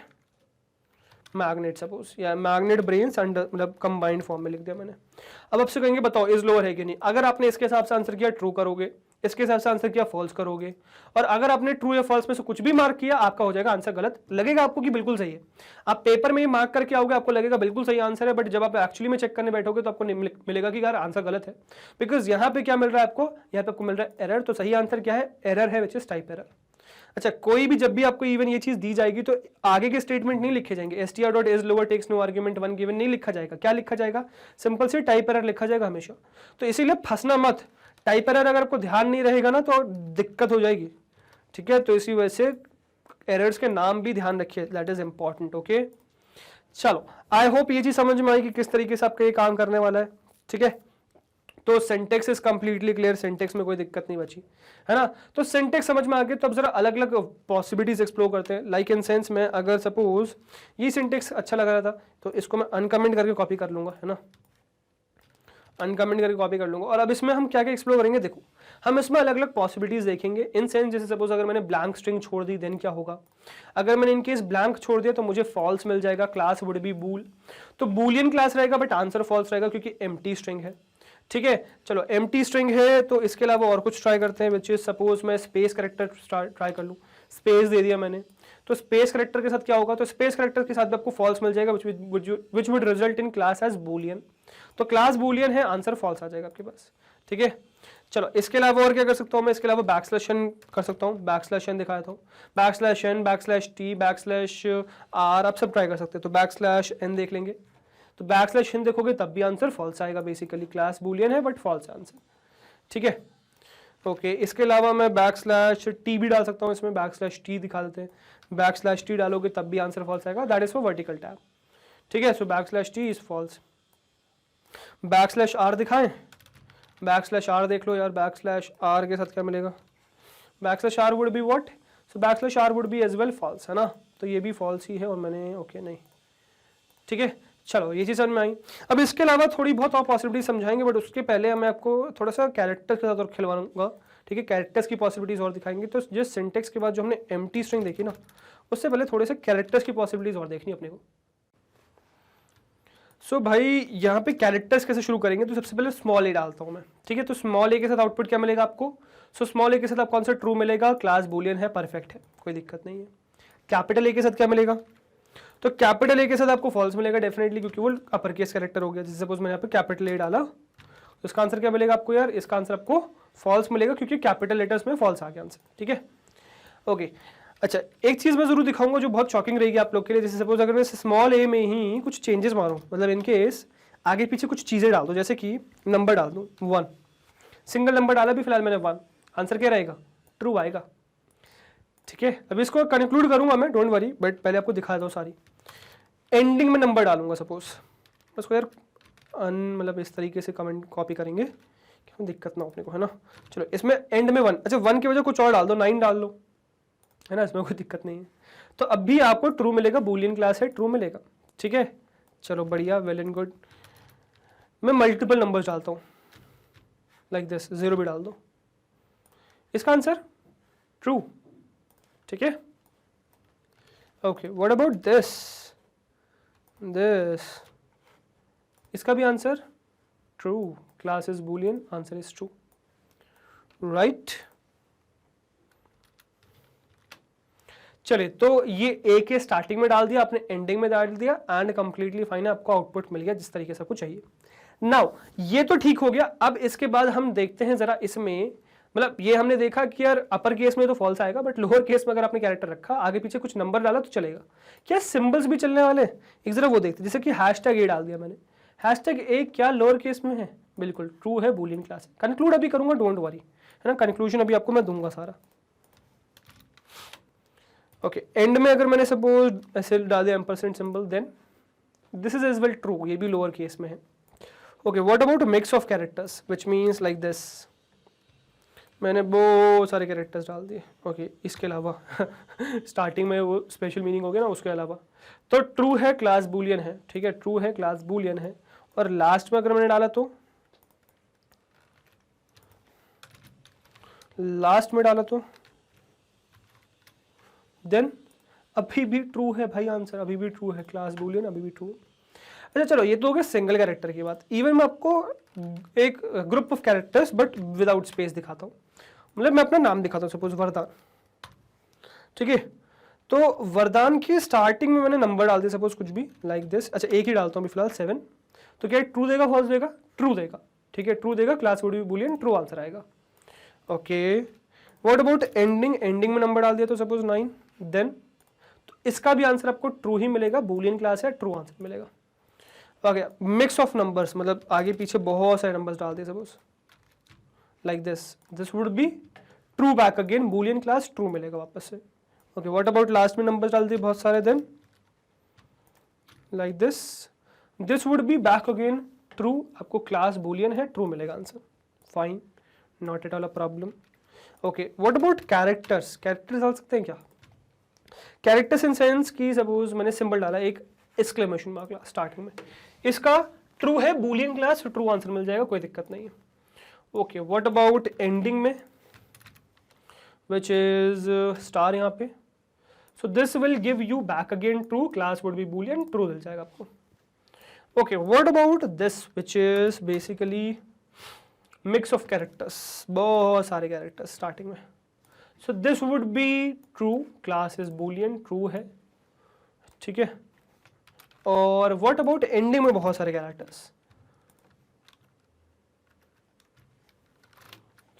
suppose, या मैग्नेट ब्रेन्स अंडर, मतलब कंबाइंड फॉर्म में लिख दिया मैंने। अब आपसे कहेंगे बताओ इज लोअर है कि नहीं। अगर आपने इसके हिसाब से आंसर किया ट्रू करोगे, इसके हिसाब से आंसर किया फॉल्स करोगे, और अगर आपने ट्रू या फॉल्स में से कुछ भी मार्क किया आपका हो जाएगा आंसर गलत, लगेगा आपको कि बिल्कुल सही है। आप पेपर में ही मार्क करके आओगे, आपको लगेगा बिल्कुल सही आंसर है, बट जब आप एक्चुअली में चेक करने बैठोगे तो आपको मिलेगा कि यार आंसर गलत है, बिकॉज यहाँ पे क्या मिल रहा है आपको, यहाँ पे आपको मिल रहा है एरर। तो सही आंसर क्या है, एरर है विच इज टाइप एरर। अच्छा, कोई भी जब भी आपको इवन ये चीज दी जाएगी तो आगे के स्टेटमेंट नहीं लिखे जाएंगे, str.isLower takes no argument 1 given नहीं लिखा जाएगा। क्या लिखा जाएगा, सिंपल से टाइप एरर लिखा जाएगा हमेशा। तो इसीलिए फंसना मत, टाइप एरर अगर आपको ध्यान नहीं रहेगा ना तो दिक्कत हो जाएगी, ठीक है। तो इसी वजह से एरर्स के नाम भी ध्यान रखिए, दैट इज इंपॉर्टेंट, ओके। चलो, आई होप ये चीज समझ में आई कि किस तरीके से आपका ये काम करने वाला है, ठीक है। तो syntax is completely clear, syntax में कोई दिक्कत नहीं बची, है ना। तो सिंटेक्स समझ में आ गया, तो अब जरा अलग अलग पॉसिबिलिटीज एक्सप्लोर करते हैं। लाइक इन सेंस में अगर सपोज ये सिंटेक्स अच्छा लग रहा था तो इसको मैं अनकमेंट करके कॉपी कर लूंगा, है ना, अनकमेंट करके कॉपी कर लूंगा। और अब इसमें हम क्या क्या एक्सप्लोर करेंगे, देखो हम इसमें अलग अलग पॉसिबिलिटीज देखेंगे। इन सेंस जैसे सपोज अगर मैंने ब्लैंक स्ट्रिंग छोड़ दी देन क्या होगा, अगर मैंने इनकेस ब्लैंक छोड़ दिया तो मुझे फॉल्स मिल जाएगा, क्लास वुड बी बूल, तो बूलियन क्लास रहेगा बट आंसर फॉल्स रहेगा क्योंकि एम्प्टी स्ट्रिंग है, ठीक है। चलो एम्प्टी स्ट्रिंग है तो इसके अलावा और कुछ ट्राई करते हैं, विच इज सपोज मैं स्पेस कैरेक्टर ट्राई कर लूँ, स्पेस दे दिया मैंने, तो स्पेस कैरेक्टर के साथ क्या होगा, तो स्पेस कैरेक्टर के साथ भी आपको फॉल्स मिल जाएगा which would result in class as boolean, तो क्लास बूलियन है, आंसर फॉल्स आ जाएगा आपके पास, ठीक है। चलो इसके अलावा और क्या कर सकता हूँ मैं, इसके अलावा बैकस्लैश एन कर सकता हूँ, बैकस्लैश एन दिखाया था, backslash n, backslash t, backslash r, आप सब ट्राई कर सकते हैं। तो बैकस्लैश एन देख लेंगे, तो बैकस्लैश एन देखोगे तब भी आंसर फॉल्स आएगा, बेसिकली क्लास बूलियन है बट फॉल्स आंसर, ठीक है। ओके इसके अलावा मैं बैकस्लैश टी भी डाल सकता हूँ इसमें, बैकस्लैश टी दिखा देते हैं, बैकस्लैश टी डालोगे तब भी आंसर फॉल्स आएगा, that is for vertical tab, ठीक है। So backslash t is false. Backslash r दिखाएं, बैकस्लैश आर देख लो यार, बैकस्लैश आर के साथ क्या मिलेगा, backslash r would be what, so backslash r would be as well false, है ना, तो ये भी फॉल्स ही है और मैंने ओके नहीं, ठीक है। चलो ये चीज़ समझ में आई। अब इसके अलावा थोड़ी बहुत और पॉसिबिलिटी समझाएंगे बट उसके पहले मैं आपको थोड़ा सा कैरेक्टर्स के साथ और खिलवाऊंगा, ठीक है, कैरेक्टर्स की पॉसिबिलिटीज और दिखाएंगे। तो जिस सिंटेक्स के बाद जो हमने एम्प्टी स्ट्रिंग देखी ना, उससे पहले थोड़े से कैरेक्टर्स की पॉसिबिलिटीज और देखनी अपने को। सो भाई यहाँ पे कैरेक्टर्स कैसे शुरू करेंगे, तो सबसे पहले स्मॉल ए डालता हूँ मैं, ठीक है। तो स्मॉल ए के साथ आउटपुट क्या मिलेगा आपको, सो स्मॉल ए के साथ आपको आंसर ट्रू मिलेगा, क्लास बूलियन है, परफेक्ट है, कोई दिक्कत नहीं है। कैपिटल ए के साथ क्या मिलेगा, तो कैपिटल ए के साथ आपको फॉल्स मिलेगा डेफिनेटली, क्योंकि वो अपर केस कैरेक्टर हो गया। जैसे सपोज मैंने यहाँ पे कैपिटल ए डाला तो इसका आंसर क्या मिलेगा आपको यार, इसका आंसर आपको फॉल्स मिलेगा क्योंकि कैपिटल लेटर्स में फॉल्स आ गया आंसर, ठीक है। ओके अच्छा एक चीज मैं जरूर दिखाऊंगा जो बहुत शॉकिंग रहेगी आप लोग के लिए। जैसे सपोज अगर मैं स्मॉल ए में ही कुछ चेंजेस मारूं, मतलब इनकेस आगे पीछे कुछ चीजें डाल दूं, जैसे कि नंबर डाल दूं 1, सिंगल नंबर डाला भी फिलहाल मैंने 1, आंसर क्या रहेगा, ट्रू आएगा, ठीक है। अभी इसको कंक्लूड करूंगा मैं, डोंट वरी, बट पहले आपको दिखा दो सारी। एंडिंग में नंबर डालूंगा सपोज, उसको यार मतलब इस तरीके से कमेंट कॉपी करेंगे कि दिक्कत ना अपने को, है ना। चलो इसमें एंड में 1, अच्छा 1 की वजह कुछ और डाल दो, 9 डाल लो, है ना, इसमें कोई दिक्कत नहीं है। तो अब भी आपको ट्रू मिलेगा, बूलियन क्लास है, ट्रू मिलेगा, ठीक है। चलो बढ़िया, वेल एंड गुड। मैं मल्टीपल नंबर्स डालता हूँ लाइक दिस, 0 भी डाल दो, इसका आंसर ट्रू, ठीक है। ओके व्हाट अबाउट दिस, इसका भी answer true, class is Boolean, answer is true, right. चलिए तो ये ए के स्टार्टिंग में डाल दिया आपने, एंडिंग में डाल दिया, एंड कंप्लीटली फाइन है, आपको आउटपुट मिल गया जिस तरीके से आपको चाहिए। नाउ ये तो ठीक हो गया। अब इसके बाद हम देखते हैं जरा इसमें, मतलब ये हमने देखा कि यार अपर केस में तो फॉल्स आएगा बट लोअर केस में अगर आपने कैरेक्टर रखा, आगे पीछे कुछ नंबर डाला तो चलेगा। क्या सिंबल्स भी चलने वाले, एक जरा वो देखते हैं। जैसे कि हैशटैग ए डाल दिया मैंने, हैशटैग ए क्या लोअर केस में है, बिल्कुल ट्रू है, बूलियन क्लास है। कंक्लूड अभी करूंगा, डोंट वरी, है ना, कंक्लूजन अभी आपको मैं दूंगा सारा। ओके एंड में अगर मैंने सपोज ऐसे डाल दिया ampersand symbol, then this is as well true, ये भी लोअर केस में है। Okay what about mix of characters which means like this, मैंने बहुत सारे कैरेक्टर्स डाल दिए। ओके इसके अलावा स्टार्टिंग में वो स्पेशल मीनिंग हो गया ना, उसके अलावा तो ट्रू है, क्लास बूलियन है, ठीक है, ट्रू है, क्लास बूलियन है। और लास्ट में अगर मैंने डाला तो, लास्ट में डाला तो देन अभी भी ट्रू है भाई, आंसर अभी भी ट्रू है, क्लास बूलियन अभी भी ट्रू। अच्छा चलो ये तो हो गया सिंगल कैरेक्टर की बात। इवन मैं आपको एक group of characters but without space दिखाता हूँ, मतलब मैं अपना नाम दिखाता हूँ, सपोज वरदान, ठीक है। तो वरदान की स्टार्टिंग में मैंने नंबर डाल दिया सपोज कुछ भी लाइक दिस, अच्छा एक ही डालता हूँ अभी फिलहाल 7, तो क्या ट्रू देगा फॉल्स देगा, ट्रू देगा, ठीक है, ट्रू देगा, class would be Boolean, true answer आएगा। Okay what about ending, ending में नंबर डाल दिया तो सपोज 9, देन तो इसका भी आंसर आपको ट्रू ही मिलेगा, बूलियन क्लास है, ट्रू आंसर मिलेगा। ओके मिक्स ऑफ नंबर्स, मतलब आगे पीछे बहुत सारे नंबर्स डाल दिए suppose like this, this would be true back again, boolean class, true मिलेगा वापस से। ओके व्हाट अबाउट लास्ट में नंबर्स डाल दिए बहुत सारे, then like this, this would be back again true, आपको क्लास बुलियन है, ट्रू मिलेगा answer, fine, not at all a problem. Okay, what about characters, characters डाल सकते हैं क्या? कैरेक्टर्स इन सेंस की सपोज मैंने सिंबल डाला एक एक्सक्लेमेशन मार्क स्टार्टिंग में, इसका ट्रू है, बुलियन क्लास, ट्रू आंसर मिल जाएगा, कोई दिक्कत नहीं है। ओके, व्हाट अबाउट एंडिंग में विच इज स्टार यहाँ पे, so this will give you back again true, class would be Boolean, true मिल जाएगा आपको। Okay, what about this which is basically mix of characters, बहुत सारे कैरेक्टर्स स्टार्टिंग में, so this would be true, class is Boolean, true है, ठीक है। और व्हाट अबाउट एंडिंग में बहुत सारे कैरेक्टर्स,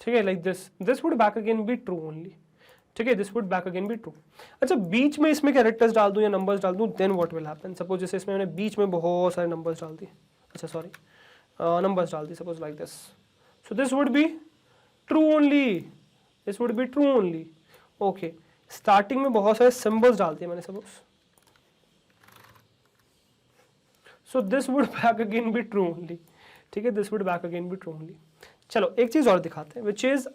ठीक है, like this would back again be true only, ठीक है, this would back again B true. अच्छा, बीच में इसमें कैरेक्टर्स डाल दूं या नंबर्स डाल दूं, then what will happen, suppose जैसे इसमें मैंने बीच में बहुत सारे नंबर्स डाल दिए, अच्छा सॉरी नंबर्स डाल दिए, suppose like this, so this would be true only, this would be true only. Okay, starting में बहुत सारे सिंबल्स डाल दिए मैंने suppose, so this would back again be true only, ठीक है, this would back again be true only. चलो एक चीज और दिखाते हैं, विच इज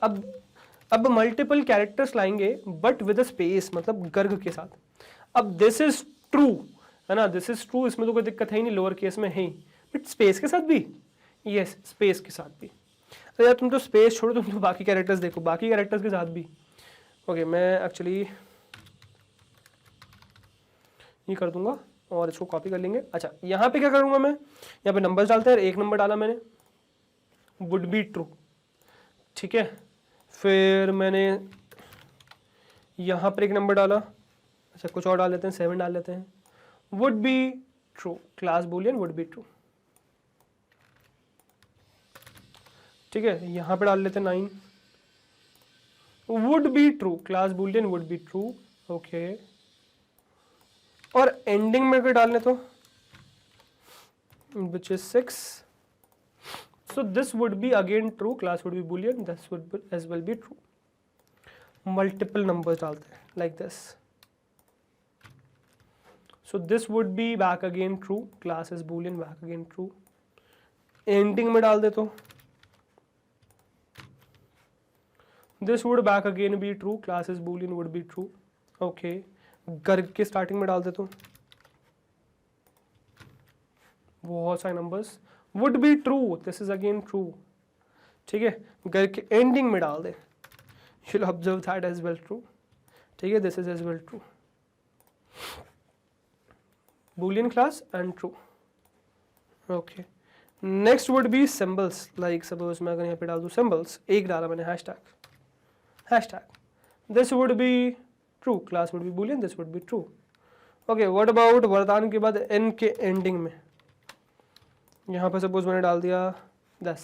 अब मल्टीपल कैरेक्टर्स लाएंगे बट विद अ स्पेस, मतलब गर्ग के साथ। अब दिस इज ट्रू है ना, दिस इज ट्रू, इसमें तो कोई दिक्कत है ही नहीं, लोअर केस में है ही, बट स्पेस के साथ भी, यस स्पेस के साथ भी। अरे यार तुम तो स्पेस छोड़ो, तुम तो बाकी कैरेक्टर्स देखो, बाकी कैरेक्टर्स के साथ भी। ओके, मैं एक्चुअली ये कर दूंगा और इसको कॉपी कर लेंगे। अच्छा, यहाँ पे क्या करूंगा मैं, यहाँ पे नंबर्स डालते हैं, एक नंबर डाला मैंने, वुड बी ट्रू, ठीक है, फिर मैंने यहाँ पर एक नंबर डाला, अच्छा कुछ और डाल लेते हैं, 7 डाल लेते हैं, would be true, class Boolean would be true, ठीक है, यहाँ पे डाल लेते हैं 9, would be true, class Boolean would be true, okay. और एंडिंग में अगर डालने तो which is 6, so this would be again true, class would be boolean, this would be as well be true। multiple numbers डालते हैं like this, so this would be back again true, class is boolean, back again true। ending में डाल दे तो this would back again be true, class is boolean, would be true, okay। Garg के स्टार्टिंग में डाल दे तो बहुत सारे numbers, would be true, this is again true, ठीक है। गर्ग के एंडिंग में डाल दे, you'll observe that as well true, ठीक है, this is as well true, boolean class and true, okay। next would be symbols, like suppose मैं अगर यहाँ पे डाल दूँ symbols, एक डाला मैंने hashtag, this would be true, class would be boolean, this would be true, okay। what about वरदान के बाद n के एंडिंग में, यहाँ पर सपोज मैंने डाल दिया 10,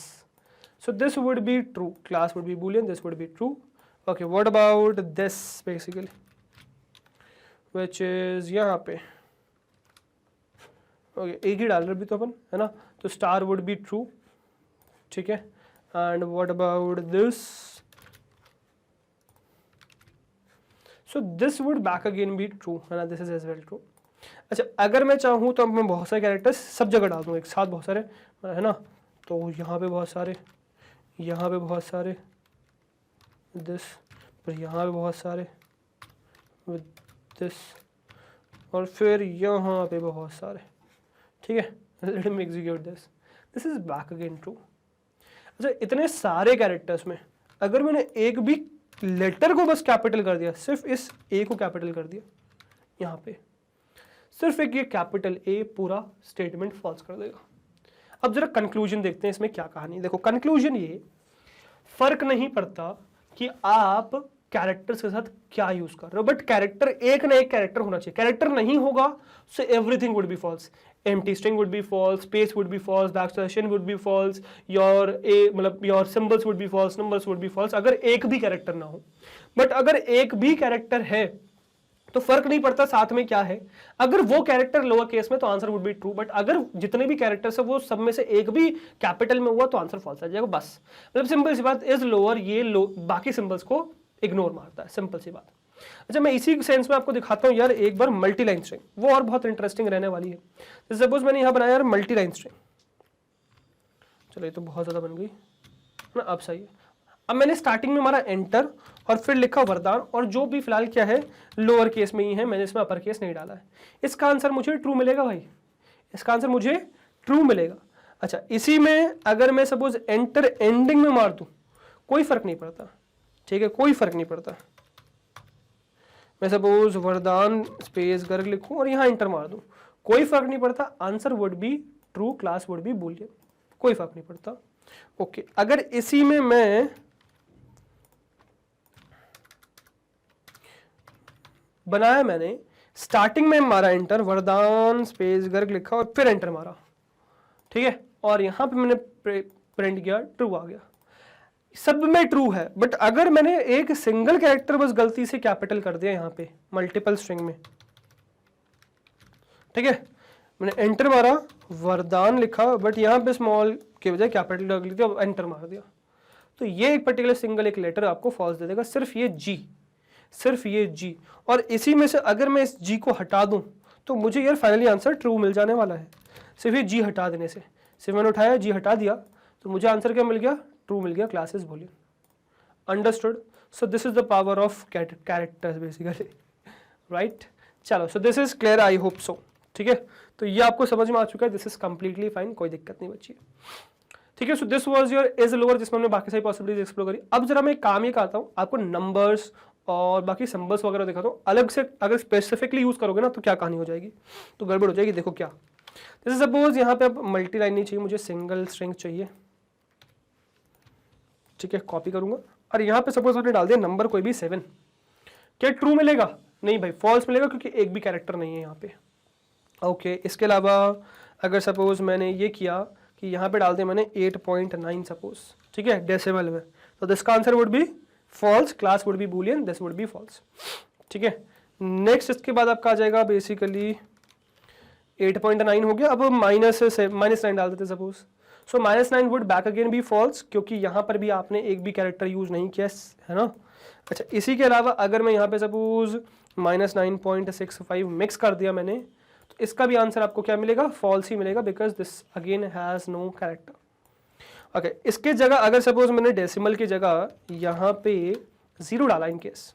so this would be true, class would be boolean, this would be true, okay। what about this basically, which is यहाँ पे, okay एक ही डाल रहे भी तो अपन है ना, तो star would be true, ठीक है। and what about this, so this would back again be true है ना, this is as well true। अच्छा, अगर मैं चाहूँ तो मैं बहुत सारे कैरेक्टर्स सब जगह डाल दूँ एक साथ, बहुत सारे है ना, तो यहाँ पे बहुत सारे, यहाँ पे बहुत सारे, दिस, फिर यहाँ पे बहुत सारे विद दिस, और फिर यहाँ पे बहुत सारे, ठीक है। Let me execute this, this is back again true. अच्छा, इतने सारे कैरेक्टर्स में अगर मैंने एक भी लेटर को बस कैपिटल कर दिया, सिर्फ इस ए को कैपिटल कर दिया, यहाँ पे सिर्फ एक ये कैपिटल ए पूरा स्टेटमेंट फॉल्स कर देगा। अब जरा कंक्लूजन देखते हैं इसमें क्या कहानी। देखो कंक्लूजन ये, फर्क नहीं पड़ता कि आप कैरेक्टर्स के साथ क्या यूज कर रहे हो, बट कैरेक्टर एक ना एक कैरेक्टर होना चाहिए। कैरेक्टर नहीं होगा so everything would be false, empty string would be false, space would be false, backslash n would be false, your a मतलब your symbols would be false, numbers would be false, अगर एक भी कैरेक्टर ना हो। बट अगर एक भी कैरेक्टर है तो फर्क नहीं पड़ता साथ में क्या है, अगर वो कैरेक्टर लोअर केस में तो answer would be true, but अगर जितने भी कैरेक्टर्स है वो सब में से एक भी कैपिटल में हुआ तो आंसर फॉल्स आ जाएगा। बस मतलब सिंपल सी बात, इज लोअर ये बाकी सिंबल्स को इग्नोर मारता है, सिंपल सी बात। अच्छा, मैं इसी सेंस में आपको दिखाता हूं यार एक बार मल्टी लाइन स्ट्रिंग, वो और बहुत इंटरेस्टिंग रहने वाली है। सपोज मैंने यहां बनाया यार मल्टी लाइन स्ट्रिंग, चलो ये तो बहुत ज़्यादा बन गई ना, अब सही है। अब मैंने स्टार्टिंग में मारा एंटर और फिर लिखा वरदान, और जो भी फिलहाल क्या है लोअर केस में ही है, मैंने इसमें अपर केस नहीं डाला है। इसका आंसर मुझे ट्रू मिलेगा भाई, इसका आंसर मुझे ट्रू मिलेगा। अच्छा, इसी में अगर मैं सपोज एंटर एंडिंग में मार दूं कोई फर्क नहीं पड़ता, ठीक है, कोई फर्क नहीं पड़ता। मैं सपोज वरदान स्पेस गर्ग लिखूं और यहां एंटर मार दूं, कोई फर्क नहीं पड़ता, answer would be true, class would be Boolean, कोई फर्क नहीं पड़ता। ओके, अगर इसी में मैं बनाया, मैंने स्टार्टिंग में मारा एंटर, वरदान स्पेस गर्ग लिखा और फिर एंटर मारा, ठीक है, और यहां पे मैंने प्रिंट किया, ट्रू आ गया, सब में ट्रू है। बट अगर मैंने एक सिंगल कैरेक्टर बस गलती से कैपिटल कर दिया यहां पे मल्टीपल स्ट्रिंग में, ठीक है, मैंने एंटर मारा, वरदान लिखा, बट यहां पे स्मॉल के बजाय कैपिटल रख लिया और एंटर मार दिया, तो ये एक पर्टिकुलर सिंगल एक लेटर आपको फॉल्स दे देगा, सिर्फ ये जी, सिर्फ ये जी। और इसी में से अगर मैं इस जी को हटा दूं तो मुझे यार फाइनली आंसर ट्रू मिल जाने वाला है, सिर्फ ये जी हटा देने से। सिर्फ मैंने उठाया जी हटा दिया तो मुझे आंसर क्या मिल गया, ट्रू मिल गया, class is Boolean. Understood? So this is the power of characters basically, right. चलो, so this is clear, I hope so, ठीक है, तो ये आपको समझ में आ चुका है, दिस इज कंप्लीटली फाइन, कोई दिक्कत नहीं बची, ठीक है। So this was your is lower, जिसमें हमने बाकी सारी पॉसिबिलिटीज एक्सप्लोर करी। अब जरा मैं एक काम ये करता हूँ, आपको नंबर्स और बाकी सिंबल्स वगैरह दिखाता हूँ अलग से। अगर स्पेसिफिकली यूज करोगे ना तो क्या कहानी हो जाएगी, तो गड़बड़ हो जाएगी। देखो क्या, जैसे सपोज यहाँ पे अब मल्टी लाइन नहीं चाहिए मुझे, सिंगल स्ट्रिंग चाहिए, ठीक है, कॉपी करूंगा और यहाँ पे सपोज मैंने डाल दिया नंबर कोई भी 7, क्या ट्रू मिलेगा? नहीं भाई, फॉल्स मिलेगा, क्योंकि एक भी कैरेक्टर नहीं है यहाँ पे। ओके, इसके अलावा अगर सपोज मैंने ये किया कि यहाँ पे डाल दिया मैंने 8.9 सपोज, ठीक है, डेसिमल में, तो दिस का answer would be false, class would be boolean, this would be false, ठीक है। नेक्स्ट इसके बाद आपका आ जाएगा बेसिकली 8.9 हो गया, अब -9 डाल देते suppose, so -9 would back again be false, क्योंकि यहाँ पर भी आपने एक भी कैरेक्टर यूज नहीं किया है ना। अच्छा, इसी के अलावा अगर मैं यहाँ पे सपोज -9.65 मिक्स कर दिया मैंने, तो इसका भी आंसर आपको क्या मिलेगा, फॉल्स ही मिलेगा, because this again has no character. Okay, इसके जगह अगर सपोज मैंने डेसिमल की जगह यहाँ पे 0 डाला in case,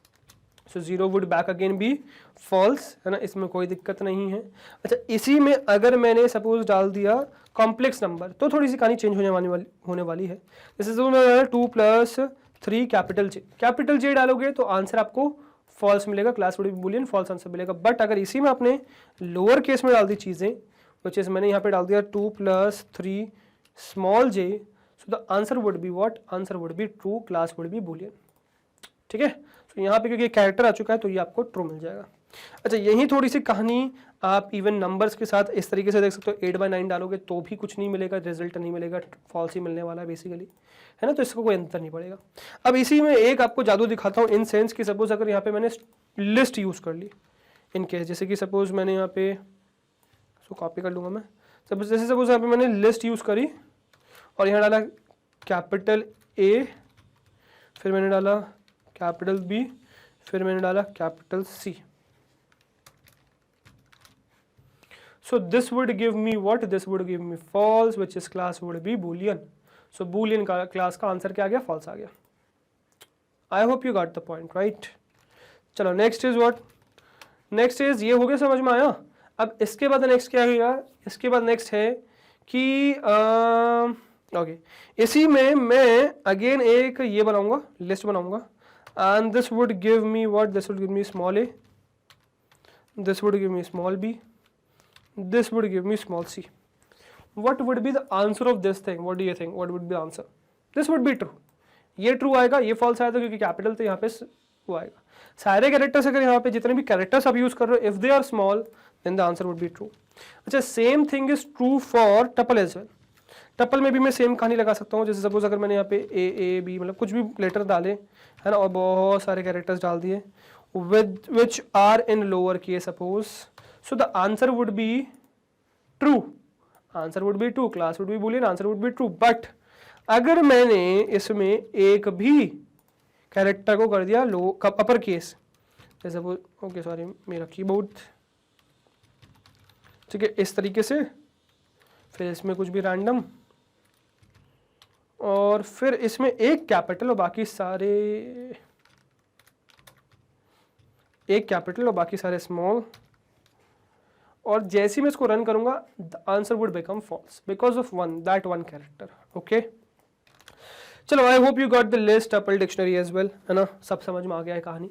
so 0 would back again be false, है ना, इसमें कोई दिक्कत नहीं है। अच्छा, इसी में अगर मैंने सपोज डाल दिया कॉम्प्लेक्स नंबर, तो थोड़ी सी कहानी चेंज होने वाली है। जैसे 2 + 3 कैपिटल जे डालोगे तो आंसर आपको फॉल्स मिलेगा, class would be boolean, false answer मिलेगा। बट अगर इसी में आपने लोअर केस में डाल दी चीज़ें, विच इज मैंने यहाँ पे डाल दिया 2 + 3 small J, so the answer would be what, answer would be true, class would be Boolean, ठीक है। तो यहाँ पे क्योंकि कैरेक्टर आ चुका है तो ये आपको ट्रू मिल जाएगा। अच्छा, यही थोड़ी सी कहानी आप इवन नंबर्स के साथ इस तरीके से देख सकते हो, 8/9 डालोगे तो भी कुछ नहीं मिलेगा, रिजल्ट नहीं मिलेगा, फॉल्स ही मिलने वाला है बेसिकली, है ना, तो इसका कोई अंतर नहीं पड़ेगा। अब इसी में एक आपको जादू दिखाता हूँ, इन सेंस कि सपोज अगर यहाँ पे मैंने लिस्ट यूज़ कर ली इन केस, जैसे कि सपोज मैंने यहाँ पे, सो कॉपी कर लूँगा मैं, सपोज जैसे सपोज यहाँ पे मैंने लिस्ट यूज़ करी और यहाँ डाला कैपिटल A, फिर मैंने डाला कैपिटल B, फिर मैंने डाला capital C, so this would give me what, this would give me false, which is class would be boolean, so boolean का क्लास का आंसर क्या आ गया, false आ गया। I hope you got the point, right? चलो next is what, next is ये हो गया, समझ में आया। अब इसके बाद नेक्स्ट क्या है यार, इसके बाद नेक्स्ट है कि ओके, इसी में मैं अगेन एक ये बनाऊंगा, लिस्ट बनाऊंगा, and this would give me what, this would give me small a, this would give me small b, this would give me small c. What would be the answer of this thing? What do you think? What would be the answer? This would be true. ये ट्रू आएगा, ये फॉल्स आएगा, क्योंकि कैपिटल तो यहाँ पे वो आएगा। सारे कैरेक्टर्स अगर यहाँ पे जितने भी कैरेक्टर्स आप यूज कर रहे हो, if they are small then the answer would be true. अच्छा, same thing is true for tuple as well. Tuple में भी मैं सेम कहानी लगा सकता हूँ, जैसे सपोज अगर मैंने यहाँ पे ए बी मतलब कुछ भी लेटर डाले, है ना, और बहुत सारे कैरेक्टर्स डाल दिए with which are in lower case suppose, so the answer would be true, answer would be true, class would be boolean, answer would be true. But अगर मैंने इसमें एक भी कैरेक्टर को कर दिया लो अपर केस, जैसे सपोज, ओके सॉरी मेरा कीबोर्ड, ठीक है, इस तरीके से, फिर इसमें कुछ भी रैंडम, और फिर इसमें एक कैपिटल और बाकी सारे, एक कैपिटल और बाकी सारे स्मॉल, और जैसे ही मैं इसको रन करूंगा the answer would become false because of that one character. Okay, चलो I hope you got the list tuple dictionary as well, है ना, सब समझ में आ गया है कहानी।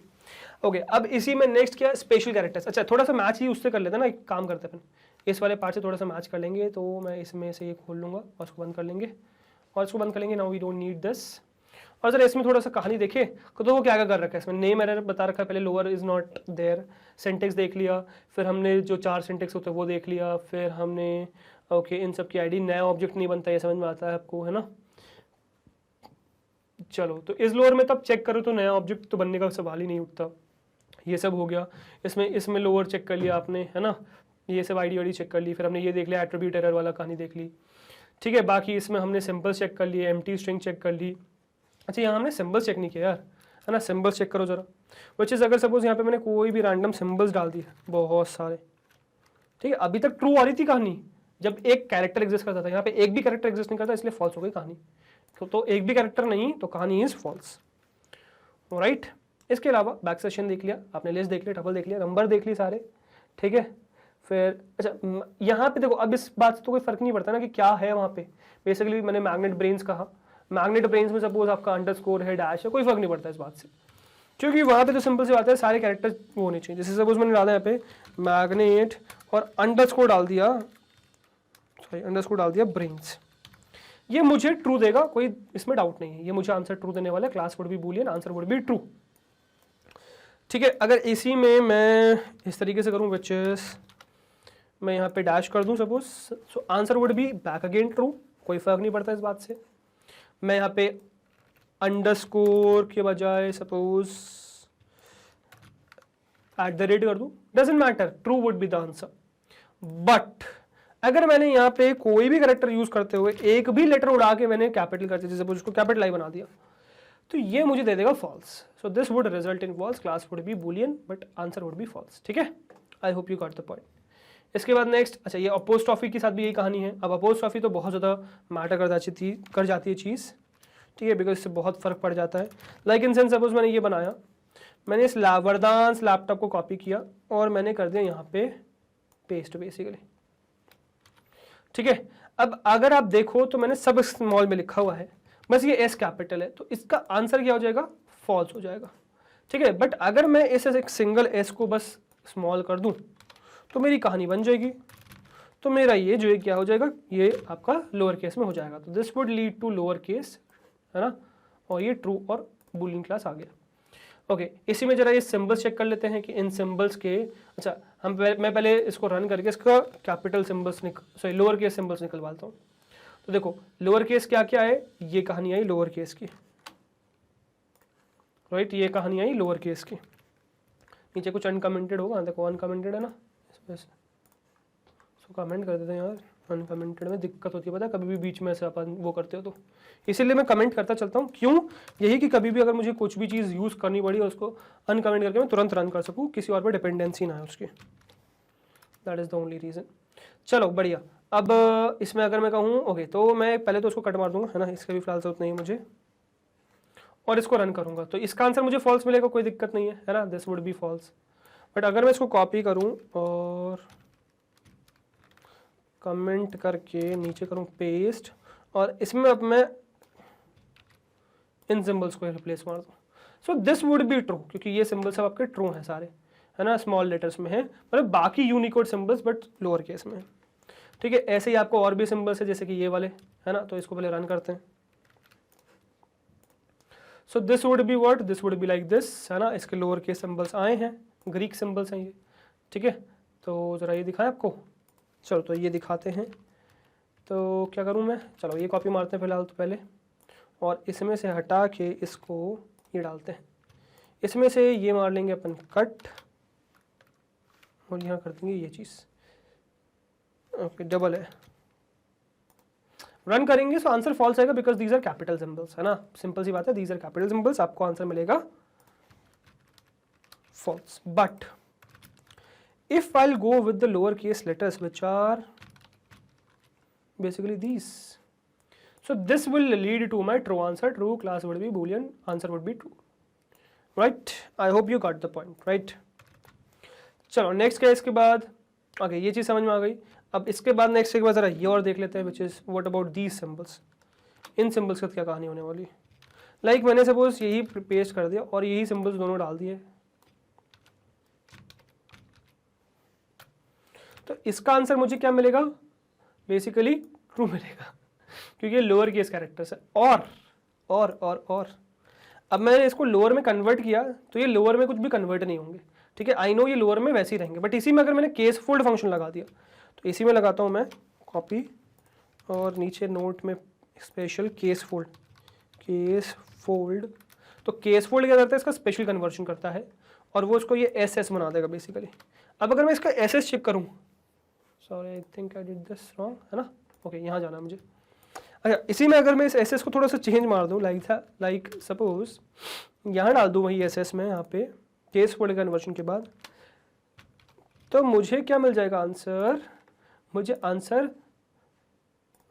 ओके, अब इसी में नेक्स्ट क्या है, स्पेशल कैरेक्टर्स। अच्छा, थोड़ा सा मैच ही उससे कर लेते हैं ना, एक काम करते हैं अपन, इस वाले पार्ट से थोड़ा सा मैच कर लेंगे। तो मैं इसमें से ये खोल लूँगा और उसको बंद कर लेंगे, और इसको बंद कर लेंगे। Now we don't need this. और जरा इसमें थोड़ा सा कहानी देखे तो वो क्या क्या कर रखा है इसमें। नेम एरर बता रखा है, पहले lower is not there, syntax देख लिया, फिर हमने जो 4 सिंटेक्स होते हैं वो देख लिया, फिर हमने ओके इन सब की आईडी, नया ऑब्जेक्ट नहीं बनता, ये समझ में आता है आपको, है ना। चलो, तो इस लोअर में तब चेक करो तो नया ऑब्जेक्ट तो बनने का सवाल ही नहीं उठता। ये सब हो गया। इसमें लोअर चेक कर लिया आपने, है ना, ये सब आईडी वाईडी चेक कर ली, फिर हमने ये देख लिया एट्रीब्यूट एरर वाला कहानी देख ली, ठीक है। बाकी इसमें हमने सिंबल्स चेक कर लिए, एम्प्टी स्ट्रिंग चेक कर ली। अच्छा, यहाँ हमने सिंबल्स चेक नहीं किया यार, है ना, सिंबल्स चेक करो जरा। विच इज़ अगर सपोज यहाँ पे मैंने कोई भी रैंडम सिंबल्स डाल दिए बहुत सारे, ठीक है, अभी तक ट्रू आ रही थी कहानी जब एक कैरेक्टर एग्जिस्ट करता था, यहाँ पे एक भी कैरेक्टर एग्जिस्ट नहीं करता, इसलिए फॉल्स हो गई कहानी। तो एक भी कैरेक्टर नहीं तो कहानी इज फॉल्स, राइट। इसके अलावा बैक सेशन देख लिया आपने, लिस्ट देख लिया, टपल देख लिया, नंबर देख लिए सारे, ठीक है। फिर अच्छा, यहाँ पे देखो, अब इस बात से तो कोई फर्क नहीं पड़ता ना कि क्या है वहाँ पे। बेसिकली मैंने मैग्नेट ब्रेन्स कहा, मैग्नेट ब्रेन्स में सपोज आपका अंडरस्कोर है, डैश है, कोई फर्क नहीं पड़ता इस बात से, क्योंकि वहाँ पे तो सिंपल सी बात है, सारे कैरेक्टर वो होने चाहिए। जैसे सपोज मैंने डाला यहाँ पे मैग्नेट और अंडरस्कोर डाल दिया, सॉरी अंडरस्कोर डाल दिया ब्रेन्स, ये मुझे ट्रू देगा, कोई इसमें डाउट नहीं है, ये मुझे आंसर ट्रू देने वाला है। Class would be boolean, answer would be true, ठीक है। अगर इसी में मैं इस तरीके से करूँ, विच इज मैं यहाँ पे डैश कर दूँ suppose, so answer would be back again true, कोई फर्क नहीं पड़ता इस बात से। मैं यहाँ पे अंडरस्कोर के बजाय सपोज @ कर दूँ, doesn't matter, true would be the answer. But अगर मैंने यहाँ पे कोई भी कैरेक्टर यूज करते हुए एक भी लेटर उड़ा के मैंने कैपिटल कर दिया, सपोज उसको कैपिटल आई बना दिया, तो ये मुझे दे देगा false. So this would result in false, class would be boolean but answer would be false, ठीक है। I hope you got the point. इसके बाद नेक्स्ट, अच्छा ये अपोस्ट्रॉफी के साथ भी यही कहानी है। अब अपोस्ट्रॉफी तो बहुत ज़्यादा मैटर कर जाती है चीज़, ठीक है, बिकॉज इससे बहुत फर्क पड़ जाता है। लाइक इन सेंस सपोज मैंने ये बनाया, मैंने इस वरदांस लैपटॉप को कॉपी किया और मैंने कर दिया यहाँ पे पेस्ट बेसिकली, ठीक है। अब अगर आप देखो तो मैंने सब स्मॉल में लिखा हुआ है, बस ये एस कैपिटल है, तो इसका आंसर क्या हो जाएगा, फॉल्स हो जाएगा, ठीक है। बट अगर मैं इस एक सिंगल एस को बस स्मॉल कर दूं तो मेरी कहानी बन जाएगी, तो मेरा ये जो है क्या हो जाएगा, ये आपका लोअर केस में हो जाएगा। तो this would lead to lower case, है ना, और ये ट्रू और बूलियन क्लास आ गया। ओके, इसी में जरा ये सिंबल्स चेक कर लेते हैं कि इन सिंबल्स के, अच्छा मैं पहले इसको रन करके इसका capital symbols sorry lower case symbols निकलवाता हूँ। तो देखो लोअर केस क्या क्या है, ये कहानी आई लोअर केस की, राइट, ये कहानी आई लोअर केस की। नीचे कुछ अनकमेंटेड होगा, देखो अनकमेंटेड है ना, इसमें से इसको कमेंट कर देते हैं यार। अनकमेंटेड में दिक्कत होती है, पता है, कभी भी बीच में से अपन वो करते हो तो इसीलिए मैं कमेंट करता चलता हूँ। क्यों, यही कि कभी भी अगर मुझे कुछ भी चीज़ यूज़ करनी पड़ी और उसको अनकमेंट करके मैं तुरंत रन कर सकूँ, किसी और पर डिपेंडेंसी ना है उसकी, that is the only reason. चलो बढ़िया। अब इसमें अगर मैं कहूँ ओके, तो मैं पहले तो उसको कट मार दूंगा, है ना, इसका भी फिलहाल जरूरत नहीं है मुझे, और इसको रन करूँगा तो इसका आंसर मुझे फॉल्स मिलेगा, कोई दिक्कत नहीं है ना, this would be false. But अगर मैं इसको कॉपी करूँ और कमेंट करके नीचे करूँ पेस्ट, और इसमें अब मैं इन सिंबल्स को रिप्लेस मार दूँ, सो दिस वुड बी ट्रू, क्योंकि ये सिंबल्स सब आपके ट्रू हैं सारे, है ना, स्मॉल लेटर्स में है, मतलब बाकी Unicode symbols but lower case में है, ठीक है। ऐसे ही आपको और भी सिंबल्स है जैसे कि ये वाले, है ना, तो इसको पहले रन करते हैं। सो this would be what, this would be like this, है ना, इसके लोअर केस सिंबल्स आए हैं, ग्रीक सिंबल्स हैं ये, ठीक है। तो ज़रा ये दिखाएं आपको, चलो तो ये दिखाते हैं। तो क्या करूं मैं, चलो ये कॉपी मारते हैं फिलहाल तो पहले, और इसमें से हटा के इसको ये डालते हैं, इसमें से ये मार लेंगे अपन कट, और यहाँ कर देंगे ये चीज़, ओके डबल है, रन करेंगे सो आंसर फॉल्स आएगा because these are capital symbols, है ना, सिंपल सी बात है, दीज आर कैपिटल सिंबल्स, आपको आंसर मिलेगा false. But if I'll go with the lower case letters which are basically these, So this will lead to my true answer. True class would be Boolean, answer would be true. Right? I hope you got the point. Right? चलो नेक्स्ट क्या है इसके बाद. ओके ये चीज़ समझ में आ गई. अब इसके बाद नेक्स्ट के बाद ज़रा ये और देख लेते हैं, which is what about these symbols. In symbols का क्या कहानी होने वाली. लाइक मैंने सपोज यही पेस्ट कर दिया और यही सिंबल्स दोनों डाल दिए, तो इसका आंसर मुझे क्या मिलेगा, बेसिकली ट्रू मिलेगा, क्योंकि ये लोअर केस कैरेक्टर्स है. और अब मैंने इसको लोअर में कन्वर्ट किया तो ये लोअर में कुछ भी कन्वर्ट नहीं होंगे. ठीक है, आई नो ये लोअर में वैसे ही रहेंगे, बट इसी में अगर मैंने केस फोल्ड फंक्शन लगा दिया तो इसी में लगाता हूँ मैं कॉपी और नीचे नोट में स्पेशल केस फोल्ड. तो केस फोल्ड क्या करता है, इसका स्पेशल कन्वर्शन करता है और वो उसको ये एस बना देगा बेसिकली. अब अगर मैं इसका एस चेक करूँ, sorry I think I did this wrong, है ना. ओके यहाँ जाना है मुझे. अच्छा इसी में अगर मैं इस एस को थोड़ा सा चेंज मार दूँ, लाइक सपोज यहाँ डाल दूँ वही एस में यहाँ पे केस फोल्ड कन्वर्शन के बाद, तो मुझे क्या मिल जाएगा आंसर, मुझे आंसर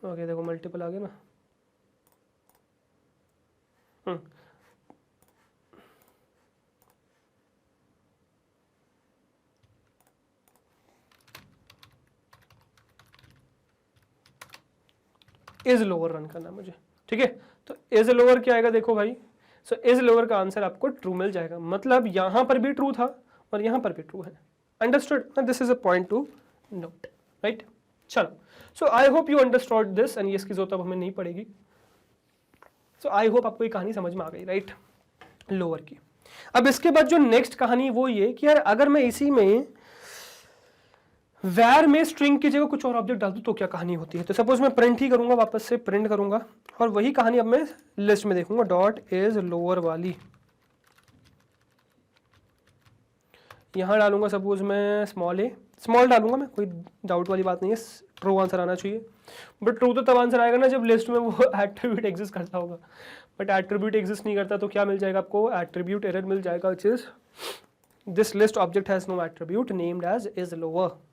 ओके देखो मल्टीपल आ गया ना. इज लोअर रन करना मुझे. ठीक है, तो इज लोअर क्या आएगा देखो भाई. सो इज लोअर का आंसर आपको ट्रू मिल जाएगा, मतलब यहां पर भी ट्रू था और यहां पर भी ट्रू है. Understood. This is a point to note. Right. चलो, so I hope you understood this and इसकी जरूरत अब हमें नहीं पड़ेगी. सो आई होप आपको ये कहानी समझ में आ गई. राइट, लोअर की. अब इसके बाद जो नेक्स्ट कहानी वो ये कि यार अगर मैं इसी में वैर में स्ट्रिंग की जगह कुछ और ऑब्जेक्ट डाल दूं तो क्या कहानी होती है. तो सपोज मैं प्रिंट ही करूंगा, वापस से प्रिंट करूंगा और वही कहानी अब मैं लिस्ट में देखूंगा, डॉट इज लोअर वाली. यहां डालूंगा सपोज मैं स्मॉल डालूंगा मैं, कोई डाउट वाली बात नहीं है, ट्रू आंसर आना चाहिए. बट ट्रू तो तब आंसर आएगा ना जब लिस्ट में वो एट्रीब्यूट एग्जिस्ट करता होगा, बट एट्रीब्यूट एग्जिस्ट नहीं करता तो क्या मिल जाएगा आपको, एट्रीब्यूट एरर मिल जाएगा, which is this list object has no attribute named as is lower.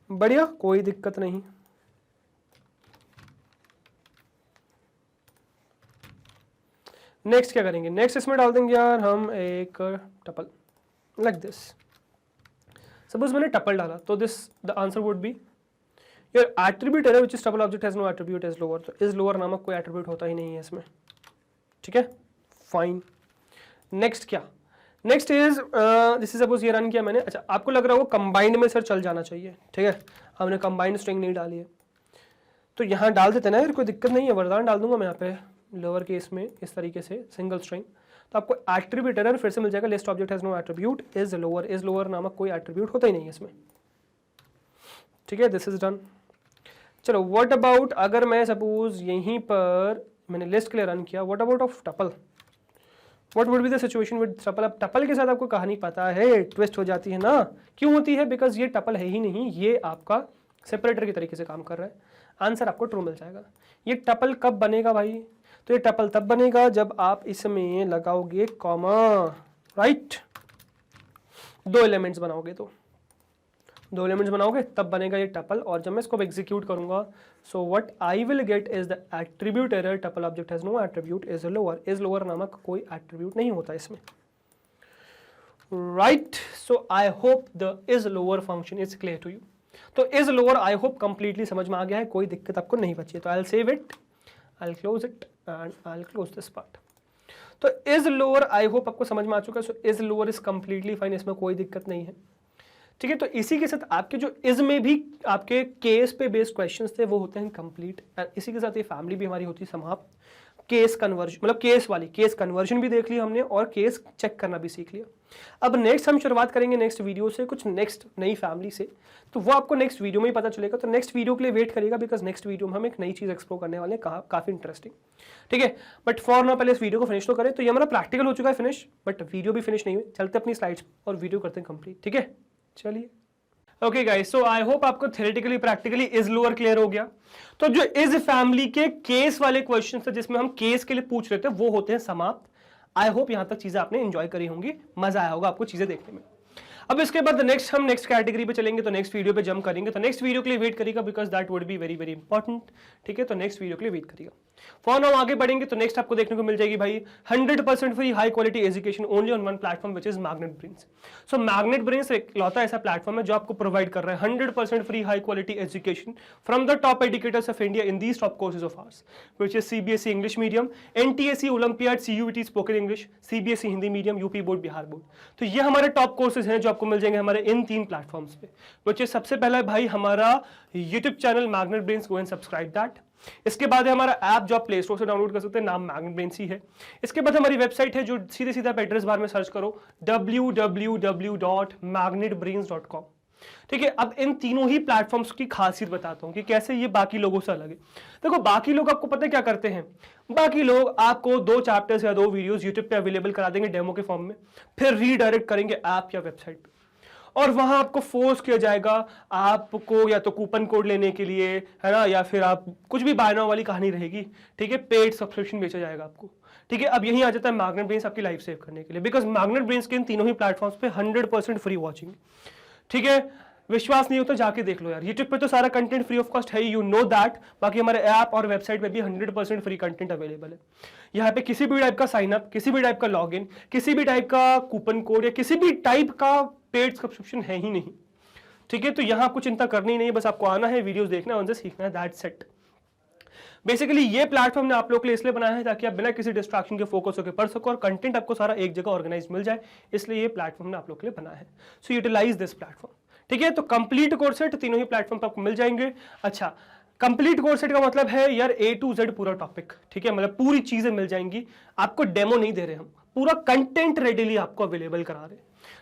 बढ़िया, कोई दिक्कत नहीं. नेक्स्ट क्या करेंगे, नेक्स्ट इसमें डाल देंगे यार हम एक टपल लाइक दिस. सपोज मैंने टपल डाला तो this the answer would be your attribute error which is tuple object has no attribute is lower. तो इज लोअर नामक कोई एट्रीब्यूट होता ही नहीं है इसमें. ठीक है, फाइन. नेक्स्ट क्या, नेक्स्ट इज जैसे सपोज ये रन किया मैंने. अच्छा आपको लग रहा है वो कंबाइंड में सर चल जाना चाहिए. ठीक है, हमने कंबाइंड स्ट्रिंग नहीं डाली है तो यहाँ डाल देते ना यार, कोई दिक्कत नहीं है. वरदान डाल दूंगा मैं यहाँ पे लोअर केस में इस तरीके से सिंगल स्ट्रिंग, तो आपको एट्रीब्यूट एरर फिर से मिल जाएगा, list object has no attribute is lower. Is lower नामक कोई एट्रीब्यूट होता ही नहीं है इसमें. ठीक है, दिस इज डन. चलो व्हाट अबाउट अगर मैं सपोज यहीं पर मैंने लिस्ट के लिए रन किया, what about of tuple, what would be the situation with tuple. अब टपल के साथ आपको कहानी पता है, ट्विस्ट हो जाती है ना. क्यों होती है, बिकॉज ये टपल है ही नहीं, ये आपका सेपरेटर की तरीके से काम कर रहा है. आंसर आपको ट्रू मिल जाएगा. ये टपल कब बनेगा भाई, तो ये टपल तब बनेगा जब आप इसमें लगाओगे कॉमा. राइट, दो एलिमेंट्स बनाओगे, तो दो एलिमेंट्स बनाओगे तब बनेगा ये टपल. और जब मैं इसको एग्जीक्यूट करूंगा, so what I will get is the attribute error tuple object has no attribute is lower. Is lower नामक कोई एट्रीब्यूट नहीं होता इसमें. Right, so I hope the is lower function is clear to you. तो is lower I hope completely समझ में आ गया है, कोई दिक्कत आपको नहीं बची है. तो I will save it, I will close it and I will close this part. तो इज लोअर आई होप आपको समझ में आ चुका है. So is lower is completely fine, इसमें कोई दिक्कत नहीं है. ठीक है, तो इसी के साथ आपके जो इज में भी आपके केस पे बेस्ड क्वेश्चंस थे वो होते हैं कंप्लीट. इसी के साथ ये फैमिली भी हमारी होती है समाप्त. केस कन्वर्जन मतलब केस वाली केस कन्वर्जन भी देख लिया हमने और केस चेक करना भी सीख लिया. अब नेक्स्ट हम शुरुआत करेंगे नेक्स्ट वीडियो से कुछ नेक्स्ट नई फैमिली से, तो वो आपको नेक्स्ट वीडियो में ही पता चलेगा. तो नेक्स्ट वीडियो के लिए वेट करिएगा, बिकॉज नेक्स्ट वीडियो में हम एक नई चीज़ एक्सप्लोर करने वाले हैं, काफ़ी इंटरेस्टिंग. ठीक है, बट फॉर नाउ पहले इस वीडियो को फिनिश तो करें. तो ये हमारा प्रैक्टिकल हो चुका है फिनिश, बट वीडियो भी फिनिश नहीं हुई. चलते अपनी स्लाइड्स और वीडियो करते हैं कंप्लीट. ठीक है, चलिए. Okay guys, so I hope आपको theoretically practically is lower clear हो गया. तो जो इज फैमिली के केस वाले क्वेश्चन थे जिसमें हम केस के लिए पूछ रहे थे वो होते हैं समाप्त. आई होप यहां तक चीजें आपने एंजॉय करी होंगी, मजा आया होगा आपको चीजें देखने में. अब इसके बाद नेक्स्ट हम नेक्स्ट कैटेगरी पे चलेंगे, तो नेक्स्ट वीडियो पे जंप करेंगे, तो नेक्स्ट वीडियो के लिए वेट करिएगा because that would be very very important. ठीक है, तो नेक्स्ट वीडियो के लिए वेट करिएगा। फॉर हम आगे बढ़ेंगे तो नेक्स्ट आपको देखने को मिल जाएगी भाई 100% free high quality education only on one platform which is magnet brains. So magnet brains इकलौता ऐसा प्लेटफॉर्म है जो आपको प्रोवाइड कर रहा है 100% free high quality education from the top educators of India in these top courses of hours which is CBSE English medium, NTSE olympiad, CUET spoken English, CBSE Hindi medium, UP board, Bihar board. तो ये हमारे टॉप कोर्सेज हैं जो आपको मिल जाएंगे हमारे इन 3 प्लेटफॉर्म्स पे, विच इज सबसे पहला है भाई हमारा YouTube channel magnet brains, go and subscribe that. इसके बाद है हमारा ऐप जो आप प्ले स्टोर से डाउनलोड कर सकते हैं, नाम मैग्नेट ब्रेन्स ही है। इसके बाद हमारी वेबसाइट है जो सीधे सीधे आप एड्रेस बार में सर्च करो www.magnetbrains.com। ठीक है, अब इन तीनों ही प्लेटफॉर्म्स की खासियत बताता हूं कि कैसे ये बाकी लोगों से अलग है। देखो बाकी लोग आपको पता है क्या करते हैं, बाकी लोग आपको 2 चैप्टर्स या 2 वीडियोस यूट्यूब पे अवेलेबल करा देंगे डेमो के फॉर्म में, फिर रीडायरेक्ट करेंगे ऐप या वेबसाइट पे, और वहां आपको फोर्स किया जाएगा आपको या तो कूपन कोड लेने के लिए, है ना, या फिर आप कुछ भी बाय नाउ वाली कहानी रहेगी। ठीक है, पेड सब्सक्रिप्शन बेचा जाएगा आपको। ठीक है, अब यही आ जाता है मैग्नेट ब्रेन्स आपकी लाइफ सेव करने के लिए, बिकॉज मैग्नेट ब्रेन्स के इन तीनों ही प्लेटफॉर्म्स पे 100% फ्री वॉचिंग। ठीक है, विश्वास नहीं हो तो जाके देख लो यार, यूट्यूब पे तो सारा कंटेंट फ्री ऑफ कॉस्ट है, यू नो दैट। बाकी हमारे ऐप और वेबसाइट पे भी 100% फ्री कंटेंट अवेलेबल है। यहाँ पे किसी भी टाइप का साइन अप, किसी भी टाइप का लॉग इन, किसी भी टाइप का कूपन कोड या किसी भी टाइप का पेड सब्सक्रिप्शन है ही नहीं। ठीक है, तो यहाँ आपको चिंता करनी नहीं है, बस आपको आना है, वीडियोस देखना है, उनसे सीखना है, दैट्स इट। बेसिकली ये प्लेटफॉर्म ने आप लोग के लिए इसलिए बनाया है ताकि आप बिना किसी डिस्ट्रैक्शन के फोकस होकर पढ़ सको और कंटेंट आपको सारा एक जगह ऑर्गेनाइज मिल जाए, इसलिए ये प्लेटफॉर्म ने आप लोग के लिए बनाया है। सो यूटिलाइज दिस प्लेटफॉर्म। ठीक है, तो कंप्लीट कोर्स सेट तीनों ही प्लेटफॉर्म पर आपको मिल जाएंगे। अच्छा, कंप्लीट कोर्स सेट का मतलब है यार A to Z पूरा टॉपिक। ठीक है, मतलब पूरी चीजें मिल जाएंगी आपको, डेमो नहीं दे रहे हम, पूरा कंटेंट रेडीली आपको अवेलेबल करा रहे हैं।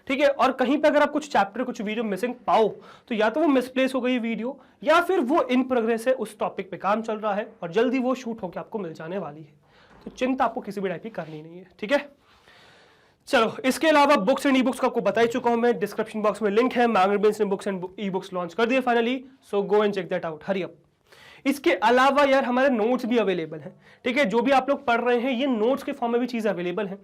ठीक है, और कहीं पे अगर आप कुछ चैप्टर कुछ वीडियो मिसिंग पाओ तो या तो वो मिसप्लेस हो गई वीडियो या फिर वो इन प्रोग्रेस है, उस टॉपिक पे काम चल रहा है और जल्दी वो शूट होकर आपको मिल जाने वाली है। तो चिंता आपको किसी भी टाइप की करनी नहीं है। ठीक है, चलो इसके अलावा बुक्स एंड ई बुक्स का आपको बता ही चुका हूं मैं, डिस्क्रिप्शन बॉक्स में लिंक है। मैग्नेट ब्रेन्स ने books and e books launch कर दिए finally, so go and check that out, hurry up. इसके अलावा यार हमारे नोट्स भी अवेलेबल हैं। ठीक है, जो भी आप लोग पढ़ रहे हैं ये नोट्स के फॉर्म में भी चीज़ अवेलेबल है।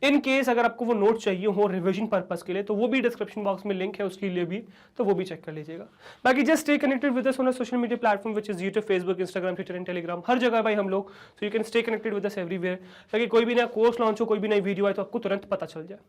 इन केस अगर आपको वो नोट चाहिए हो रिवीजन पर्पस के लिए तो वो भी डिस्क्रिप्शन बॉक्स में लिंक है उसके लिए भी, तो वो भी चेक कर लीजिएगा। बाकी just stay connected with us on social media platform which is YouTube, Facebook, Instagram, Twitter and Telegram, हर जगह भाई हम लोग, so you can stay connected with us everywhere, ताकि कोई भी नया कोर्स लॉन्च हो, कोई भी नई वीडियो आए तो आपको तुरंत पता चल जाए।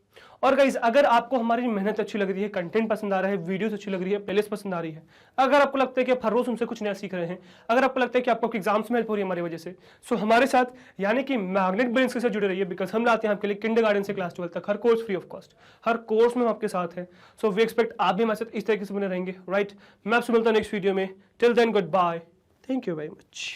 और गाइस अगर आपको हमारी मेहनत अच्छी लग रही है, कंटेंट पसंद आ रहा है, वीडियोस अच्छी लग रही है, प्लेलिस्ट पसंद आ रही है, अगर आपको लगता है कि आप हर रोज उनसे कुछ नया सीख रहे हैं, अगर आपको लगता है कि आपको एग्जाम्स में हेल्प हो रही है हमारी वजह से, सो हमारे साथ यानी कि मैग्नेट ब्रेन्स के साथ जुड़े रहिए, बिकॉज हम लाते हैं आपके लिए किंडरगार्टन से क्लास 12 तक हर कोर्स फ्री ऑफ कॉस्ट, हर कोर्स में हम आपके साथ हैं। सो वी एक्सपेक्ट आप भी हमारे साथ इस तरीके से बने रहेंगे, राइट। मैं आपसे मिलता हूं नेक्स्ट वीडियो में, till then good bye, thank you very much.